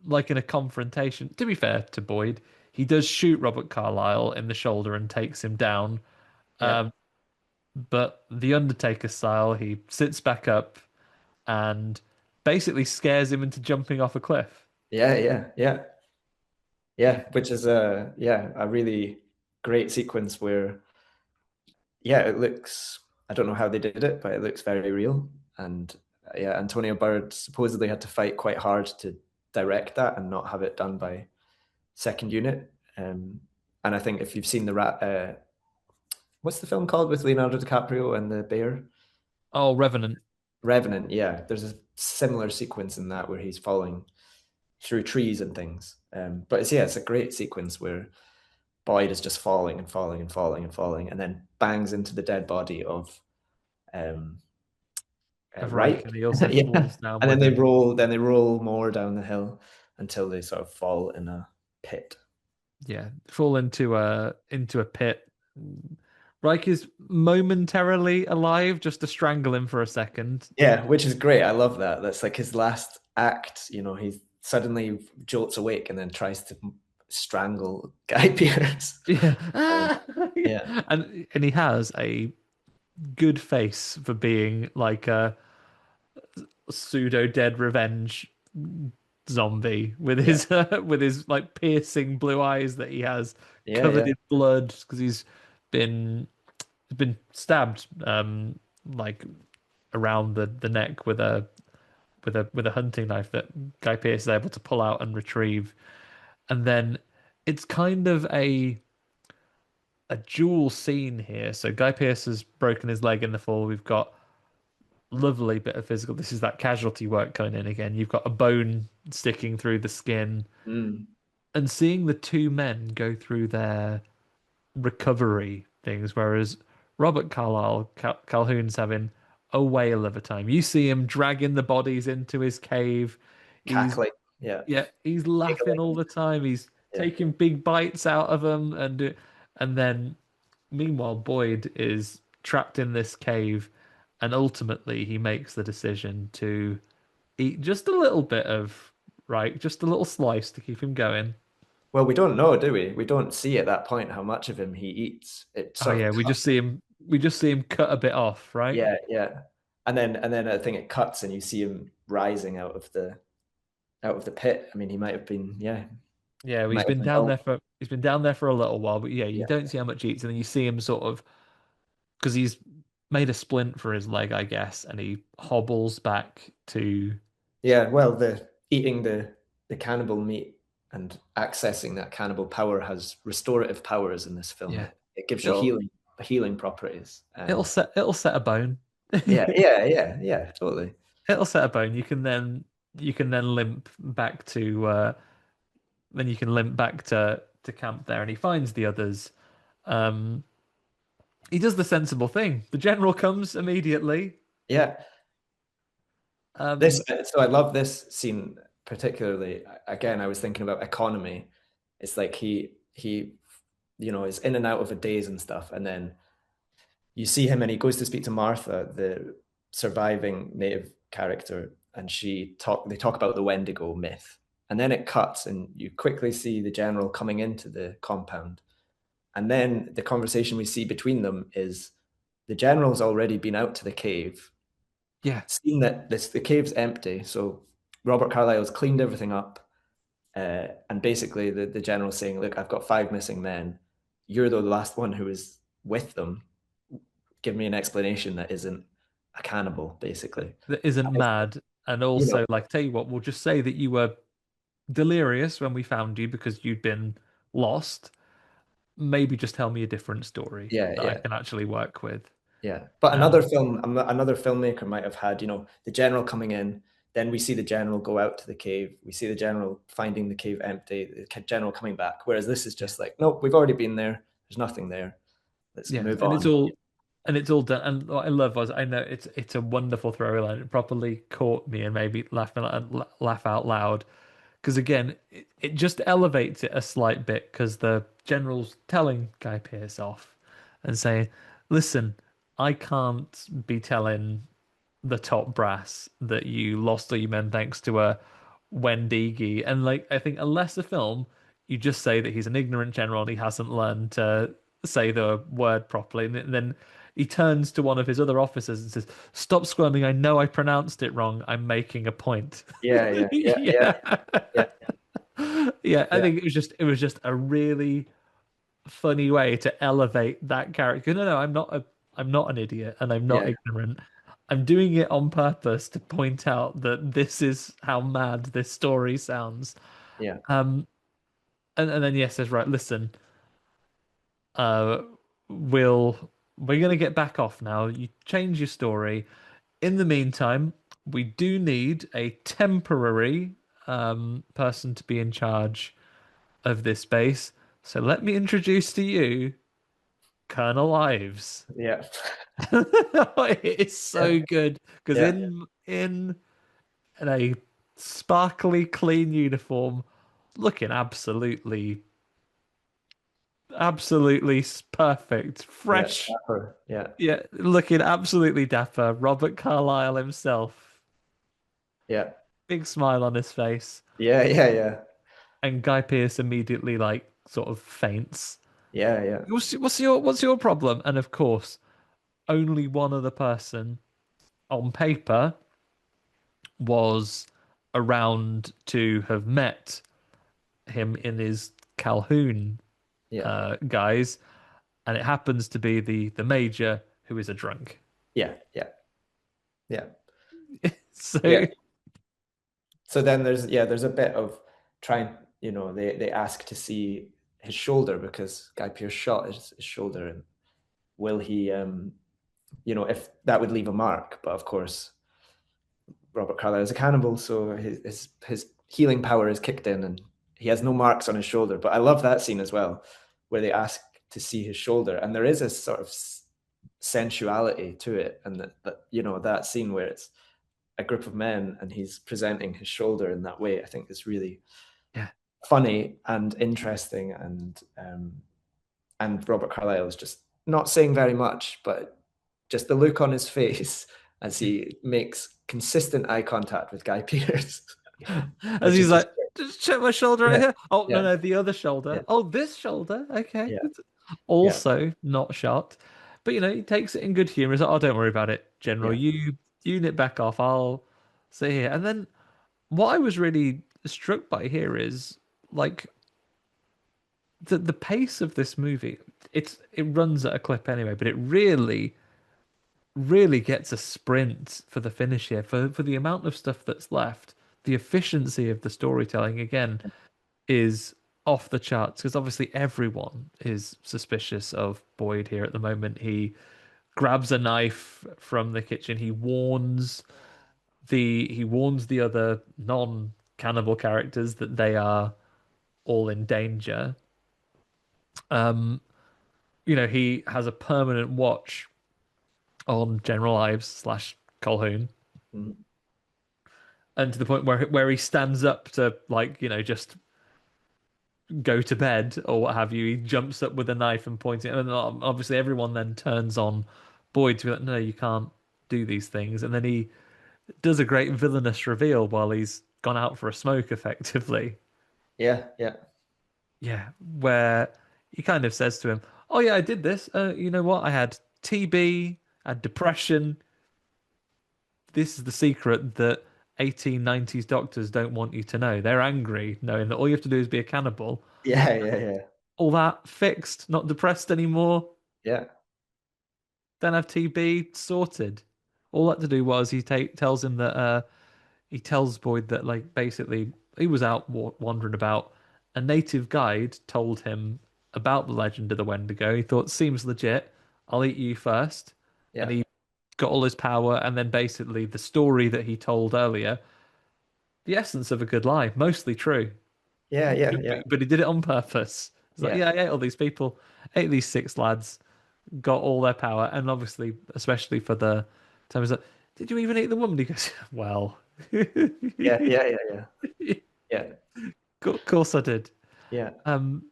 like in a confrontation, to be fair to Boyd, he does shoot Robert Carlyle in the shoulder and takes him down.
yeah,
Um, but the Undertaker style, he sits back up and basically scares him into jumping off a cliff.
yeah, yeah, yeah, yeah. Which is a really great sequence where yeah, it looks. I don't know how they did it, but it looks very real. And yeah, Antonia Bird supposedly had to fight quite hard to direct that and not have it done by second unit. And I think if you've seen the what's the film called with Leonardo DiCaprio and the bear?
Oh, Revenant.
Revenant. Yeah, there's a similar sequence in that where he's falling through trees and things. But it's yeah, it's a great sequence where Boyd is just falling and falling and falling and falling, and then bangs into the dead body of um,
Of Reich,
Reich.
and he also
Yeah,
falls down
and then
with
they
him.
roll. Then they roll more down the hill until they sort of fall in a pit.
Yeah, fall into a pit. Reich is momentarily alive, just to strangle him for a second.
Yeah, which is great. I love that. That's like his last act. You know, he suddenly jolts awake and then tries to strangle Guy Pearce.
Yeah,
Yeah,
and he has a good face for being like a pseudo dead revenge zombie with
yeah,
his with his like piercing blue eyes that he has
yeah,
covered
yeah,
in blood because been been stabbed like around the neck with a with a hunting knife that Guy Pearce is able to pull out and retrieve. And then it's kind of a dual scene here. So Guy Pearce has broken his leg in the fall. We've got lovely bit of physical. This is that casualty work coming in again. You've got a bone sticking through the skin,
mm,
and seeing the two men go through their recovery things, whereas Robert Calhoun's having a whale of a time. You see him dragging the bodies into his cave. He's
cackling. Yeah,
Yeah, he's laughing all
giggling.
the time. He's
Yeah.
taking big bites out of them, and then meanwhile Boyd is trapped in this cave, and ultimately he makes the decision to eat just a little bit of right, just a little slice to keep him going.
Well, we don't know, do we? We don't see at that point how much of him he eats. It
Oh
sort of
yeah, we just see him cut a bit off, right?
yeah, yeah. And then I think it cuts and you see him rising out of the pit. I mean, he might have been yeah,
Yeah,
might have been well,
he's been down there for a little while, but yeah, you
yeah.
don't see how much he eats, and then you see him sort of because he's made a splint for his leg, I guess, and he hobbles back to
Yeah, well, the eating the cannibal meat and accessing that cannibal power has restorative powers in this film.
yeah.
It gives you
It'll
healing properties.
it'll set a bone.
Yeah, yeah, yeah, yeah, totally.
It'll set a bone. You can then limp back to then you can limp back to camp there, and he finds the others. Um, he does the sensible thing. The general comes immediately.
Yeah. This
Um,
so I love this scene particularly. Again, I was thinking about economy. It's like he is in and out of a daze and stuff, and then you see him and he goes to speak to Martha, the surviving native character, and they talk about the Wendigo myth. And then it cuts and you quickly see the general coming into the compound. And then the conversation we see between them is the general's already been out to the cave
Yeah,
seeing that the cave's empty, so Robert Carlyle's cleaned everything up, and basically the general's saying, "Look, I've got five missing men. You're the last one who was with them. Give me an explanation that isn't a cannibal, basically."
that isn't mad. And
You know,
also, like, tell you what, we'll just say that you were delirious when we found you because you'd been lost. Maybe just tell me a different story
yeah,
that I
yeah.
can actually work with.
Yeah, but
Um,
another filmmaker might have had, the general coming in, then we see the general go out to the cave, we see the general finding the cave empty, the general coming back. Whereas this is
yeah,
just like, nope, we've already been there. There's nothing there. Let's
yeah,
move on.
and it's all done. And what I love was I know it's a wonderful throwaway line. It properly caught me and made me laugh out loud. Because again, it just elevates it a slight bit because the general's telling Guy Pearce off and saying, "Listen, I can't be telling the top brass that you lost all your men thanks to a Wendigi." And like, I think a lesser film, you just say that he's an ignorant general and he hasn't learned to say the word properly. And then he turns to one of his other officers and says, "Stop squirming. I know I pronounced it wrong. I'm making a point."
Yeah, yeah, yeah, yeah,
Yeah.
yeah,
Yeah, I
yeah,
think it was just a really funny way to elevate that character. No, no, I'm not an idiot and I'm not
yeah,
ignorant. I'm doing it on purpose to point out that this is how mad this story sounds.
yeah,
Um, and then yes, says right, listen, uh, we're gonna get back off now. You change your story. In the meantime, we do need a temporary person to be in charge of this base. So let me introduce to you Colonel Ives.
yeah,
It is
yeah,
so good because
yeah,
in a sparkly clean uniform, looking absolutely perfect,
yeah,
fresh,
dapper, yeah,
yeah, looking absolutely dapper. Robert Carlyle himself,
yeah,
big smile on his face,
yeah, yeah, yeah,
and Guy Pearce immediately like sort of faints.
yeah, yeah,
What's your problem? And of course, only one other person on paper was around to have met him in his Calhoun
yeah,
guise, and it happens to be the major who is a drunk.
yeah, yeah, yeah,
So
yeah. So then there's a bit of trying, they ask to see his shoulder because Guy Pearce shot his shoulder, and will he, if that would leave a mark. But of course, Robert Carlyle is a cannibal, so his healing power is kicked in, and he has no marks on his shoulder. But I love that scene as well, where they ask to see his shoulder, and there is a sort of sensuality to it, and that scene where it's a group of men and he's presenting his shoulder in that way, I think is really
yeah,
funny and interesting, and Robert Carlyle is just not saying very much, but just the look on his face as
yeah,
he makes consistent eye contact with Guy Pearce,
yeah. As
which
he's
is just
like, just check my shoulder right
yeah,
here. Oh no,
yeah,
no, the other shoulder.
yeah,
Oh, this shoulder. Okay.
yeah, yeah,
Also not shot, but he takes it in good humor. He's like, oh, don't worry about it, General.
yeah,
You nip back off. I'll sit here. And then what I was really struck by here is like the pace of this movie. It runs at a clip anyway, but it really gets a sprint for the finish here for the amount of stuff that's left. The efficiency of the storytelling again is off the charts because obviously everyone is suspicious of Boyd here at the moment. He grabs a knife from the kitchen. He warns the other non-cannibal characters that they are all in danger. Um, he has a permanent watch on General Ives slash Colhoun,
mhm,
and to the point where he stands up to like just go to bed or what have you. He jumps up with a knife and pointing, and obviously everyone then turns on Boyd to be like, no, you can't do these things, and then he does a great villainous reveal while he's gone out for a smoke, effectively.
yeah, yeah,
Yeah, where he kind of says to him, "Oh yeah, I did this. You know what? I had TB, I had depression. this is the secret that 1890s doctors don't want you to know. They're angry knowing that all you have to do is be a cannibal.
Yeah, yeah, yeah,
All that fixed, not depressed anymore.
yeah,
Don't have TB, sorted. All that to do was tells him that he tells Boyd that like basically he was out wandering about. A native guide told him about the legend of the Wendigo. He thought seems legit. I'll eat you first, and
yeah,
he got all his power. And then basically the story that he told earlier, the essence of a good lie, mostly true,
yeah, yeah, yeah,
but he did it on purpose. It's like,
yeah,
yeah, I ate all these people, ate these six lads, got all their power, and obviously, especially for the time, is like, did you even eat the woman? He goes, well,
yeah, yeah, yeah, yeah, yeah,
of course I did.
yeah,
Um,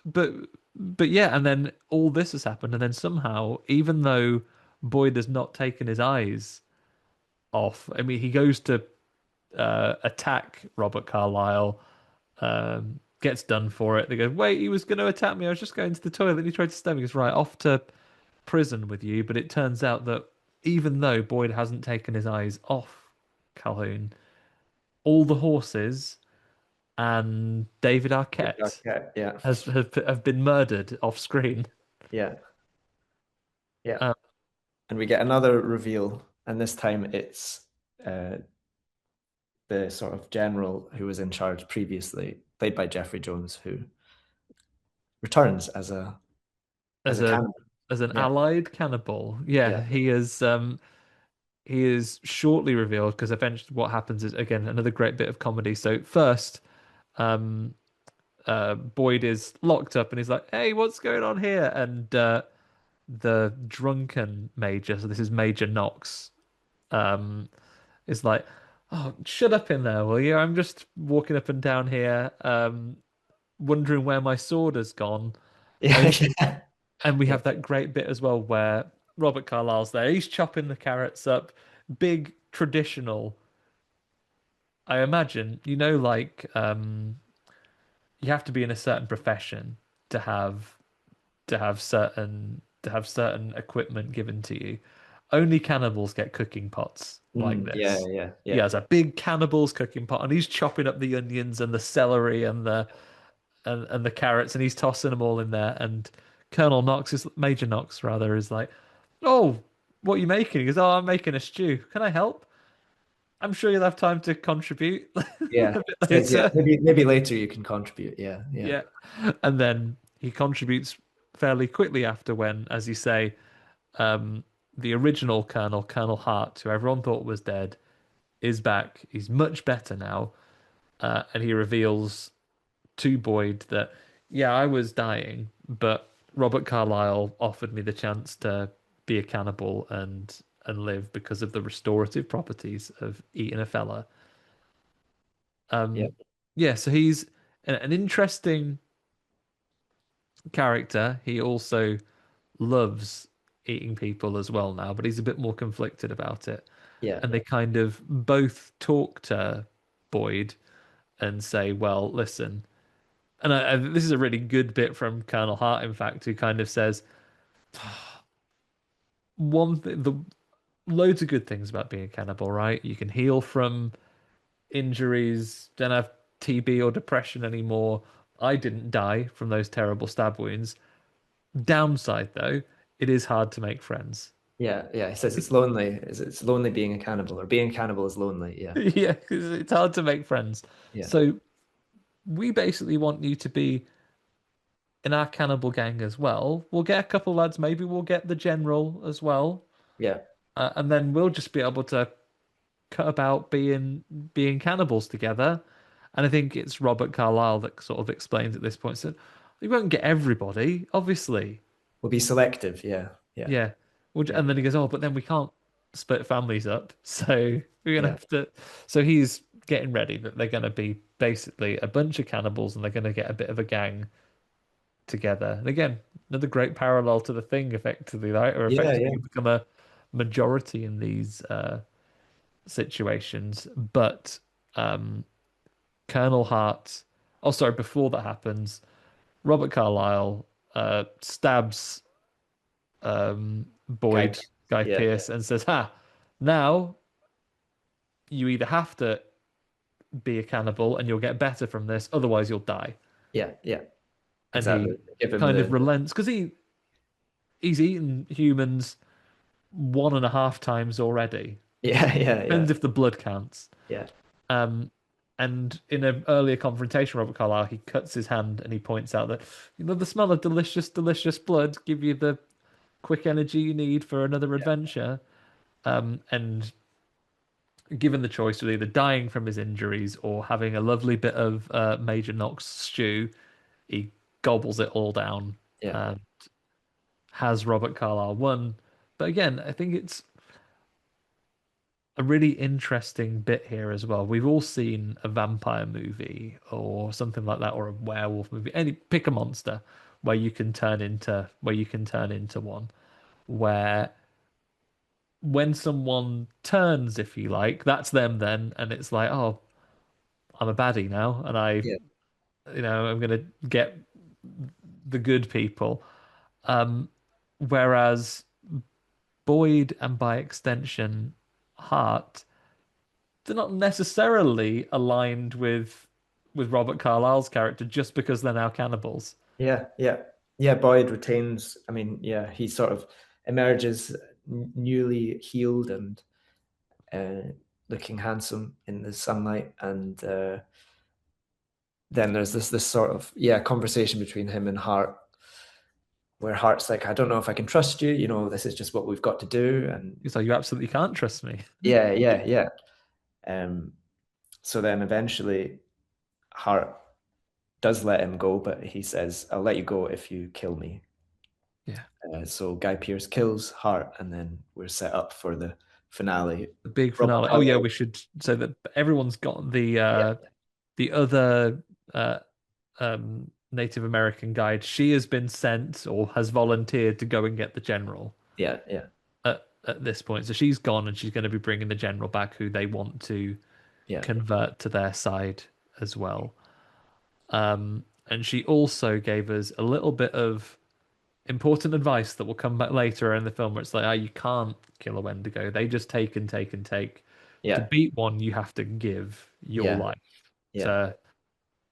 but but yeah, and then all this has happened, and then somehow, even though Boyd has not taken his eyes off, I mean, he goes to attack Robert Carlyle, gets done for it. They go, wait, he was going to attack me. I was just going to the toilet, and he tried to stab me. He goes, right, off to prison with you. But it turns out that even though Boyd hasn't taken his eyes off Calhoun, all the horses and David Arquette
okay, yeah,
have been murdered off screen.
yeah, yeah.
Um,
And we get another reveal, and this time it's uh, the sort of general who was in charge previously, played by Jeffrey Jones, who returns as
as
a
a
cannibal.
as an
Yeah,
allied cannibal.
yeah,
Yeah, he is shortly revealed because eventually what happens is again another great bit of comedy. So first, um, Boyd is locked up and he's like, "Hey, what's going on here?" And the drunken major, so this is Major Knox, um, is like, "Oh, shut up in there, will you? I'm just walking up and down here, wondering where my sword has gone."
yeah,
And
yeah,
and we
yeah,
have that great bit as well where Robert Carlyle's there. He's chopping the carrots up, big traditional. I imagine, like you have to be in a certain profession to have certain equipment given to you. Only cannibals get cooking pots like
yeah,
this.
yeah,
He
yeah,
has a big cannibal's cooking pot, and he's chopping up the onions and the celery and the carrots, and he's tossing them all in there. And Major Knox rather, is like, "Oh, what are you making?" He goes, "Oh, I'm making a stew. Can I help? I'm sure you'll have time to contribute a
yeah.
bit
Says, yeah,
later."
maybe later you can contribute. Yeah, yeah,
Yeah. And then he contributes fairly quickly after when, as you say, um, the original Colonel, Colonel Hart, who everyone thought was dead, is back. He's much better now. And he reveals to Boyd that, yeah, I was dying, but Robert Carlyle offered me the chance to be a cannibal and live because of the restorative properties of eating a fella.
yeah,
Yeah, so he's an interesting character. He also loves eating people as well now, but he's a bit more conflicted about it.
yeah,
And they kind of both talk to Boyd and say, well, listen, and this is a really good bit from Colonel Hart, in fact, who kind of says the loads of good things about being a cannibal, right? You can heal from injuries, don't have TB or depression anymore. I didn't die from those terrible stab wounds. Downside, though, it is hard to make friends.
yeah, yeah. He says it's lonely. It's lonely being a cannibal, or being a cannibal is lonely. Yeah,
Yeah, 'cause it's hard to make friends.
yeah,
So we basically want you to be in our cannibal gang as well. We'll get a couple lads, maybe we'll get the general as well,
yeah,
and then we'll just be able to cut about being cannibals together. And I think it's Robert Carlyle that sort of explains at this point. So we won't get everybody, obviously.
we'll be selective. Yeah, yeah,
Yeah.
yeah,
And then he goes, oh, but then we can't split families up. So we're gonna
yeah,
have to. So he's getting ready that they're gonna be basically a bunch of cannibals and they're gonna get a bit of a gang together. And again, another great parallel to the Thing, effectively, right? Or
yeah,
effectively
yeah,
become a majority in these situations. But um, Colonel Hart. Oh, sorry. Before that happens, Robert Carlyle stabs
Guy
Boyd,
Pearce.
Guy
Yeah,
Pearce, and says, "Ha! Now you either have to be a cannibal and you'll get better from this, otherwise you'll die.
Yeah, yeah,
And
exactly.
he
Give him
kind of
the
relents because he's eaten humans 1.5 times already.
yeah, yeah, yeah,
Depends if the blood counts.
yeah,
Um, and in an earlier confrontation, Robert Carlyle, he cuts his hand and he points out that the smell of delicious, delicious blood give you the quick energy you need for another adventure. And given the choice of either dying from his injuries or having a lovely bit of Major Knox stew, he gobbles it all down.
yeah,
And has Robert Carlyle won? But again, I think it's a really interesting bit here as well. We've all seen a vampire movie or something like that, or a werewolf movie. Any pick a monster where you can turn into one. Where when someone turns, if you like, that's them then, and it's like, oh, I'm a baddie now, and
yeah,
I'm gonna get the good people. Um, whereas Boyd and by extension Hart, they're not necessarily aligned with Robert Carlyle's character just because they're now cannibals.
yeah, yeah, yeah. Boyd retains. I mean, yeah, he sort of emerges newly healed and uh, looking handsome in the sunlight, and then there's this sort of conversation between him and Hart, where Hart's like, I don't know if I can trust you. This is just what we've got to do, and
He's like, you absolutely can't trust me.
yeah, yeah, yeah. Um, so then eventually Hart does let him go, but he says, I'll let you go if you kill me.
Yeah,
So Guy Pearce kills Hart, and then we're set up for the finale.
the big
Robert
finale. Oh yeah,
Carlyle,
we should say that everyone's got
yeah,
the other Native American guide. She has been sent or has volunteered to go and get the general
yeah, yeah,
at this point. So she's gone and she's going to be bringing the general back, who they want to
yeah,
convert to their side as well. And she also gave us a little bit of important advice that will come back later in the film, where it's like, you can't kill a Wendigo. They just take and take and take. To
yeah,
beat one, you have to give your
yeah,
life
yeah,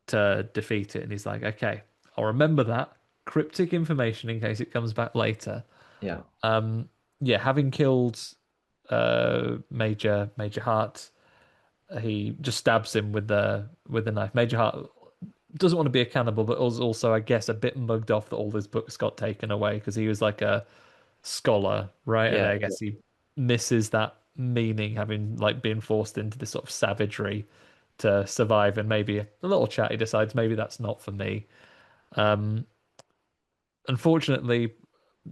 to defeat it. And he's like, okay, I'll remember that cryptic information in case it comes back later.
yeah,
Um, yeah, having killed Major Hart, he just stabs him with the knife. Major Hart doesn't want to be a cannibal, but was also, I guess, a bit mugged off that all his books got taken away because he was like a scholar, right? And
yeah,
I guess he misses that meaning, having like been forced into this sort of savagery to survive. And maybe a little chat, he decides maybe that's not for me. Um, Unfortunately,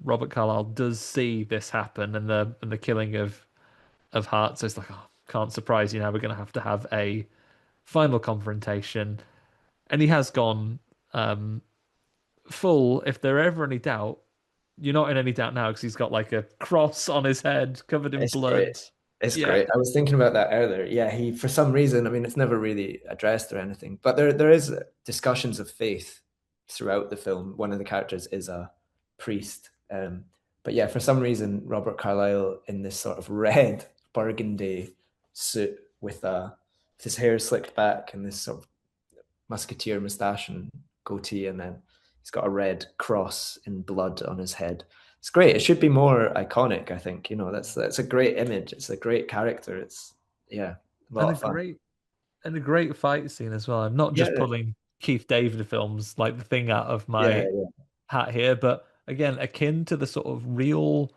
Robert Carlyle does see this happen and the killing of Hart. So it's like, oh, can't surprise you now. We're going to have a final confrontation, and he has gone um, full. If there ever any doubt, you're not in any doubt now because he's got like a cross on his head covered in
It's great.
blood.
It's
Yeah,
great. I was thinking about that earlier. Yeah, he for some reason, I mean, it's never really addressed or anything, but there is discussions of faith throughout the film. One of the characters is a priest. But yeah, for some reason, Robert Carlyle in this sort of red burgundy suit with his hair slicked back and this sort of musketeer mustache and goatee, and then he's got a red cross in blood on his head. It's great. It should be more iconic, I think. That's a great image. It's a great character. It's yeah, a lot
and a
of fun.
great and a great fight scene as well. I'm not just
Yeah,
pulling Keith David films like the thing out of
yeah,
my
yeah.
hat here, but again, akin to the sort of real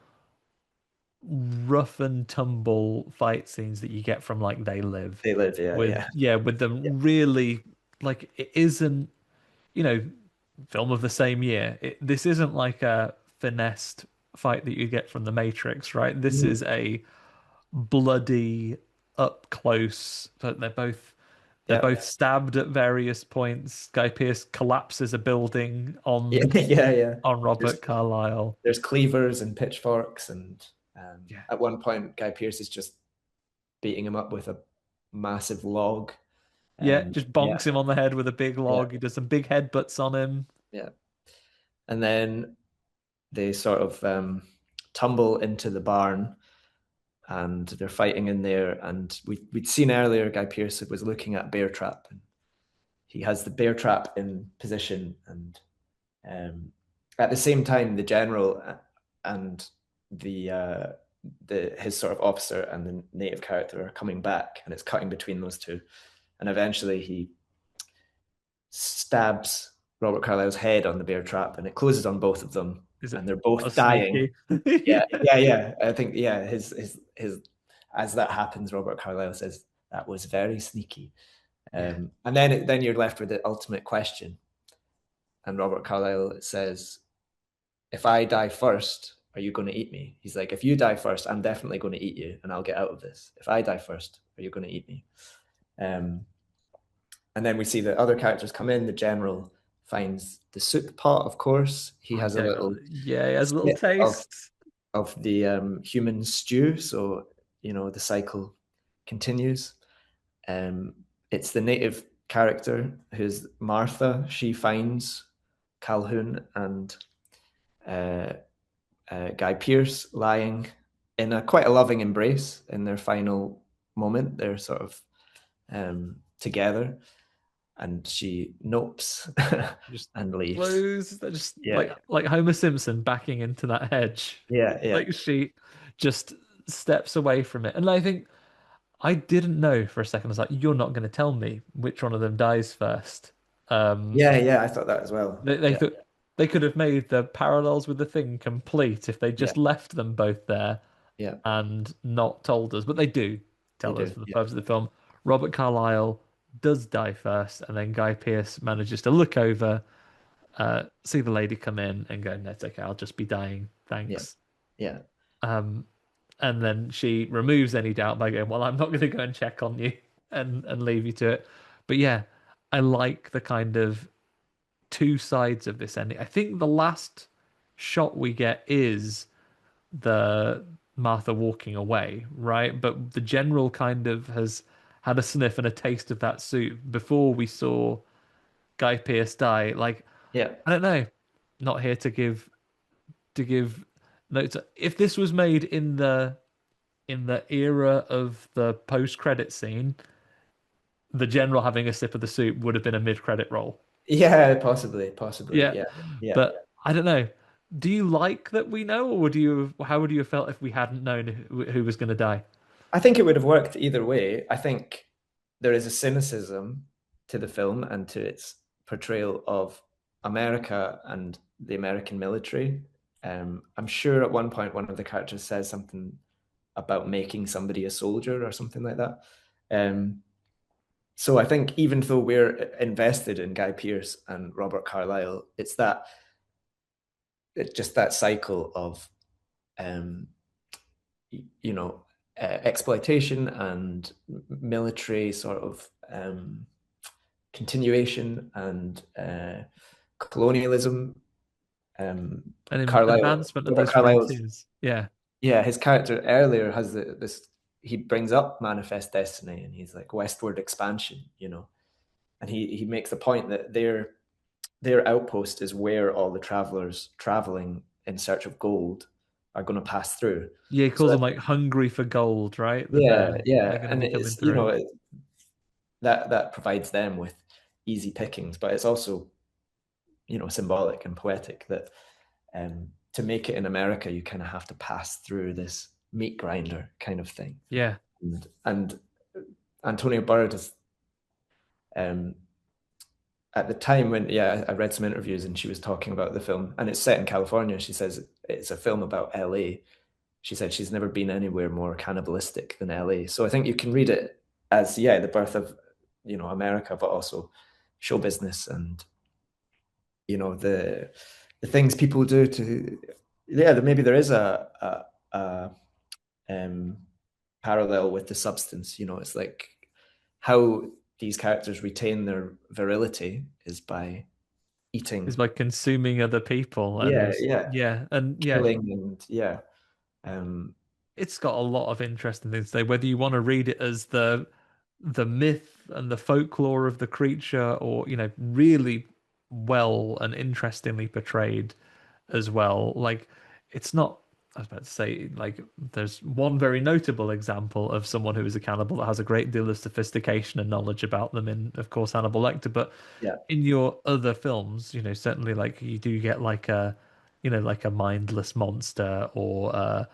rough and tumble fight scenes that you get from like They Live,
They live. Yeah,
with
yeah,
with
yeah.
them really, like, it isn't, you know film of the same year. This isn't like a finessed fight that you get from The Matrix, right? This
Mhm.
is a bloody, up close. But they're
Yeah,
both stabbed at various points. Guy Pearce collapses a building
yeah, yeah, yeah.
on
There's
Robert Carlyle.
there's cleavers and pitchforks, and
Yeah,
at one point, Guy Pearce is just beating him up with a massive log.
yeah,
And
just
yeah,
bonks him on the head with a big
yeah,
log. He does some big headbutts on him.
yeah. And then they sort of tumble into the barn, and they're fighting in there. And we'd seen earlier, Guy Pearce was looking at bear trap, and he has the bear trap in position, and at the same time, the general and the his sort of officer and the native character are coming back, and it's cutting between those two, and eventually he stabs Robert Carlyle's head on the bear trap, and it closes on both of them,
Is it
and they're
a
both dying.
sneaky?
Yeah, yeah, yeah. I think his as that happens, Robert Carlyle says that was very sneaky,
Yeah.
and then you're left with the ultimate question, and Robert Carlyle says, "If I die first, are you going to eat me?" He's like, "If you die first, I'm definitely going to eat you, and I'll get out of this. If I die first, are you going to eat me?" Um, and then we see the other characters come in. The general finds the soup pot, of course. He
I
has a
don't.
little
Yeah, he has a little
sip
taste.
of the human stew. So, the cycle continues. Um, it's the native character who's Martha. She finds Calhoun and uh, Guy Pearce lying in a quite a loving embrace in their final moment. They're sort of together, and she nopes
Just
and leaves.
close. They're just
Yeah,
like Homer Simpson backing into that hedge.
yeah, yeah,
Like she just steps away from it. And I think I didn't know for a second. I was like, you're not going to tell me which one of them dies first. Um,
yeah, yeah. I thought that as well.
they
Yeah,
thought they could have made the parallels with the thing complete if they
yeah,
just left them both there
yeah.
and not told us. But they do
They
tell us
do.
for the
Yeah,
purpose of the film. Robert Carlyle does die first, and then Guy Pearce manages to look over, see the lady come in, and go, "No, it's okay. I'll just be dying.
yeah,
Thanks."
yeah,
Um, and then she removes any doubt by going, "Well, I'm not going to go and check on you and leave you to it." But yeah, I like the kind of two sides of this ending. I think the last shot we get is the Martha walking away, right? But the general kind of has had a sniff and a taste of that soup before we saw Guy Pearce die. Like,
yeah.
I don't know, not here to give notes. If this was made in the era of the post-credit scene, the general having a sip of the soup would have been a mid-credit roll.
Yeah, possibly, possibly.
Yeah,
Yeah, yeah.
but I don't know. Do you like that we know, or would you? How would you have felt if we hadn't known who was going to die?
I think it would have worked either way. I think there is a cynicism to the film and to its portrayal of America and the American military. I'm sure at one point one of the characters says something about making somebody a soldier or something like that. Um, so I think even though we're invested in Guy Pearce and Robert Carlyle, it's just that cycle of um, you know exploitation and military sort of continuation and colonialism. Um,
An
Carlyle,
advancement of
Robert
those
Carlyle's,
frontiers. Yeah,
yeah, his character earlier has this. He brings up Manifest Destiny, and he's like westward expansion, and he makes the point that their outpost is where all the travelers traveling in search of gold are going to pass through.
yeah. He
So
calls them like hungry for gold, right? That
yeah,
they're
yeah,
going to
and
be coming
it's
through.
that provides them with easy pickings, but it's also symbolic and poetic that to make it in America, you kind of have to pass through this meat grinder kind of thing.
Yeah,
And Antonia Bird is um, at the time when I read some interviews and she was talking about the film, and it's set in California. She says it's a film about LA. She said she's never been anywhere more cannibalistic than LA. So I think you can read it as the birth of America, but also show business and the things people do to maybe there is a um, parallel with the substance. It's like how these characters retain their virility is by
is
eating.
by consuming other people
Yeah,
and
yeah,
yeah, and yeah,
killing and um,
it's got a lot of interesting things to say. Whether you want to read it as the myth and the folklore of the creature, or really well and interestingly portrayed as well. Like it's not. I was about to say, like, there's one very notable example of someone who is a cannibal that has a great deal of sophistication and knowledge about them in, of course, Hannibal Lecter. But
Yeah.
in your other films, certainly like you do get like like a mindless monster or a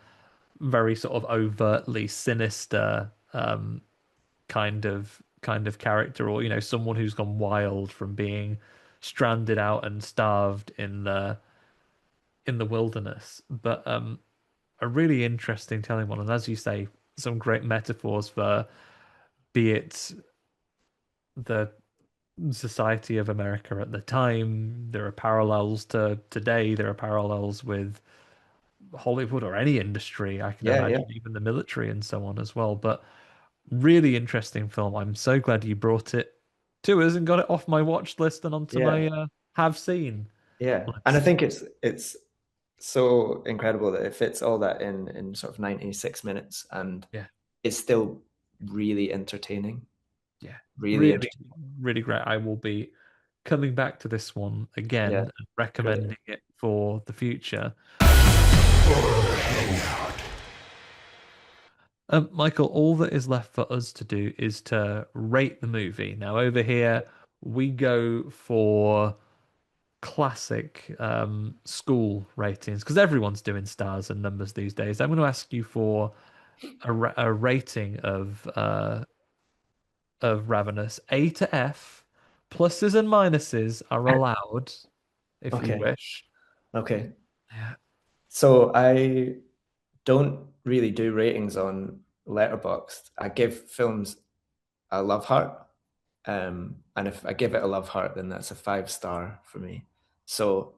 very sort of overtly sinister kind of character, or someone who's gone wild from being stranded out and starved in the wilderness. But a really interesting telling one, and as you say, some great metaphors for be it the society of America at the time. There are parallels to today. There are parallels with Hollywood or any industry. I can
Yeah, yeah,
imagine even the military and so on as well. But really interesting film. I'm so glad you brought it to us and got it off my watch list and onto
yeah,
my have seen
yeah. And I
list.
think it's so incredible that it fits all that in sort of 96 minutes, and
Yeah,
it's still really entertaining.
yeah,
Really
really,
entertaining.
really great. I will be coming back to this one again
Yeah,
and
great.
recommending it for the future. Michael, all that is left for us to do is to rate the movie. Now, over here, we go for classic school ratings because everyone's doing stars and numbers these days. I'm going to ask you for a rating of Ravenous, A to F. Pluses and minuses are allowed if you
Okay,
wish.
okay.
Yeah,
So I don't really do ratings on Letterboxd. I give films a love heart. And if I give it a love heart, then that's a 5 star for me. So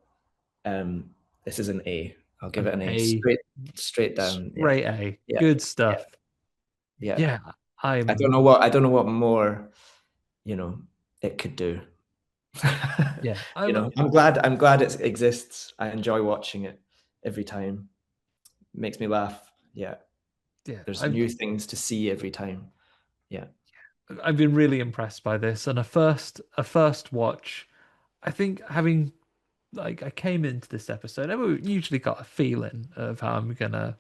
um, this is an A. I'll give
an
it an A.
A,
Straight down. Yeah,
straight A.
yeah,
Good
yeah,
stuff.
yeah.
Yeah,
I
I'm.
don't know what more, you know, it could do.
Yeah,
I'm glad it exists. I enjoy watching it every time. It makes me laugh. Yeah.
yeah.
There's
I've
new things to see every time. Yeah.
I've been really impressed by this. And a first watch, I think having like I came into this episode, I usually got a feeling of how I'm gonna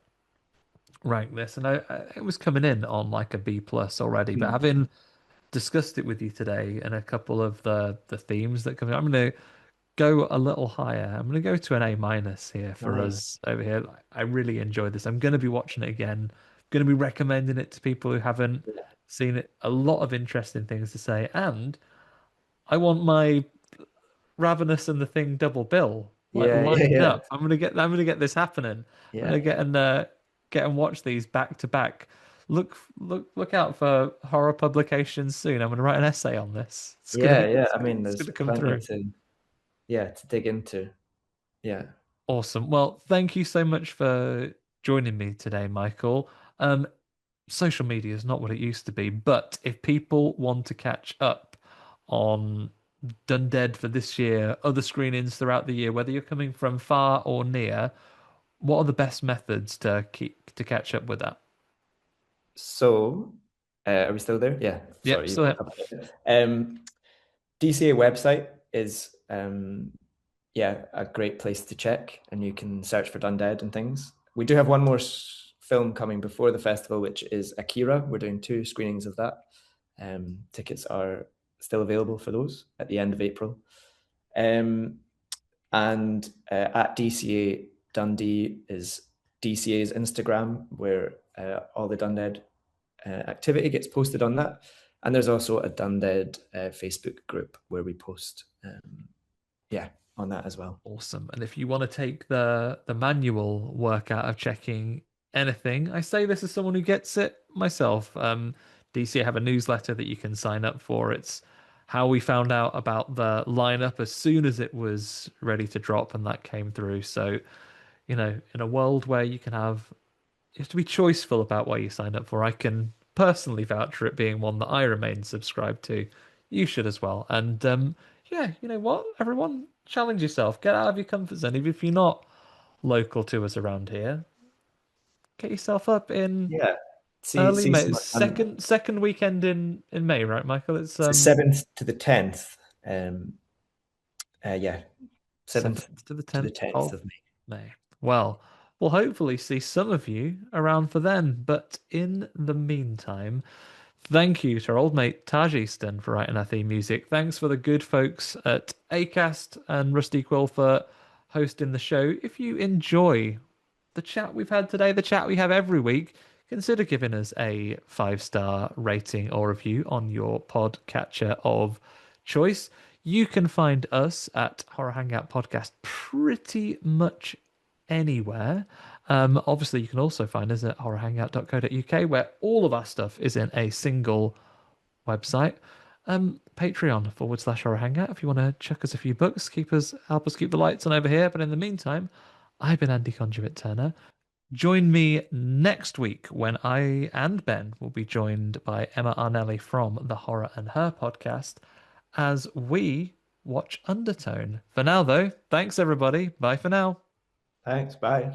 rank this, and it was coming in on like a B plus already. But
Mm.
having discussed it with you today and a couple of the themes that come in, I'm gonna go a little higher. I'm gonna go to an A minus here for
Nice.
us over here. I really enjoyed this. I'm gonna be watching it again. Gonna be recommending it to people who haven't seen it. A lot of interesting things to say, and I want my Ravenous and the Thing double bill like
Yeah, yeah,
lined
yeah.
up. I'm gonna get this happening. I'm
Yeah.
gonna get and watch these back to back. Look out for horror publications soon. I'm gonna write an essay on this. It's gonna
Yeah,
be
yeah. I mean,
it's
there's
gonna come
plenty
through.
to dig into. Yeah.
Awesome. Well, thank you so much for joining me today, Michael. Social media is not what it used to be, but if people want to catch up on Dundead for this year, other screenings throughout the year, whether you're coming from far or near, what are the best methods to catch up with that?
So, are we still there? Yeah.
Yep,
Sorry, you
still here.
broke up a bit. DCA website is yeah, a great place to check, and you can search for Dundead and things. We do have one more film coming before the festival, which is Akira. We're doing 2 screenings of that. Tickets are still available for those at the end of April. And at DCA Dundee is DCA's Instagram, where all the Dundead activity gets posted on that. And there's also a Dundead Facebook group where we post, yeah, on that as well.
Awesome. And if you want to take the manual workout of checking anything, I say this as someone who gets it myself. DC have a newsletter that you can sign up for. It's how we found out about the lineup as soon as it was ready to drop, and that came through. So, in a world where you have to be choiceful about what you sign up for. I can personally vouch for it being one that I remain subscribed to. You should as well. And yeah, you know what? Everyone, challenge yourself. Get out of your comfort zone. Even if you're not local to us around here, get yourself up in
Yeah. See,
early
see,
May.
some,
Second weekend in May, right, Michael? It's
it's the 7th to the 10th. Yeah, 7th
7th to the
to the
10th
10th
of
of May.
May. Well, we'll hopefully see some of you around for then. But in the meantime, thank you to our old mate Taj Easton for writing our theme music. Thanks for the good folks at Acast and Rusty Quill for hosting the show. If you enjoy the chat we've had today, the chat we have every week, consider giving us a 5-star rating or review on your podcatcher of choice. You can find us at Horror Hangout Podcast pretty much anywhere. Obviously, you can also find us at horrorhangout.co.uk, where all of our stuff is in a single website. Patreon / horror hangout if you want to chuck us a few bucks, help us keep the lights on over here. But in the meantime, I've been Andy Conduit Turner. Join me next week when I and Ben will be joined by Emma Arnelli from the Horror and Her podcast as we watch Undertone. For now, though, thanks everybody. Bye for now.
Thanks. Bye.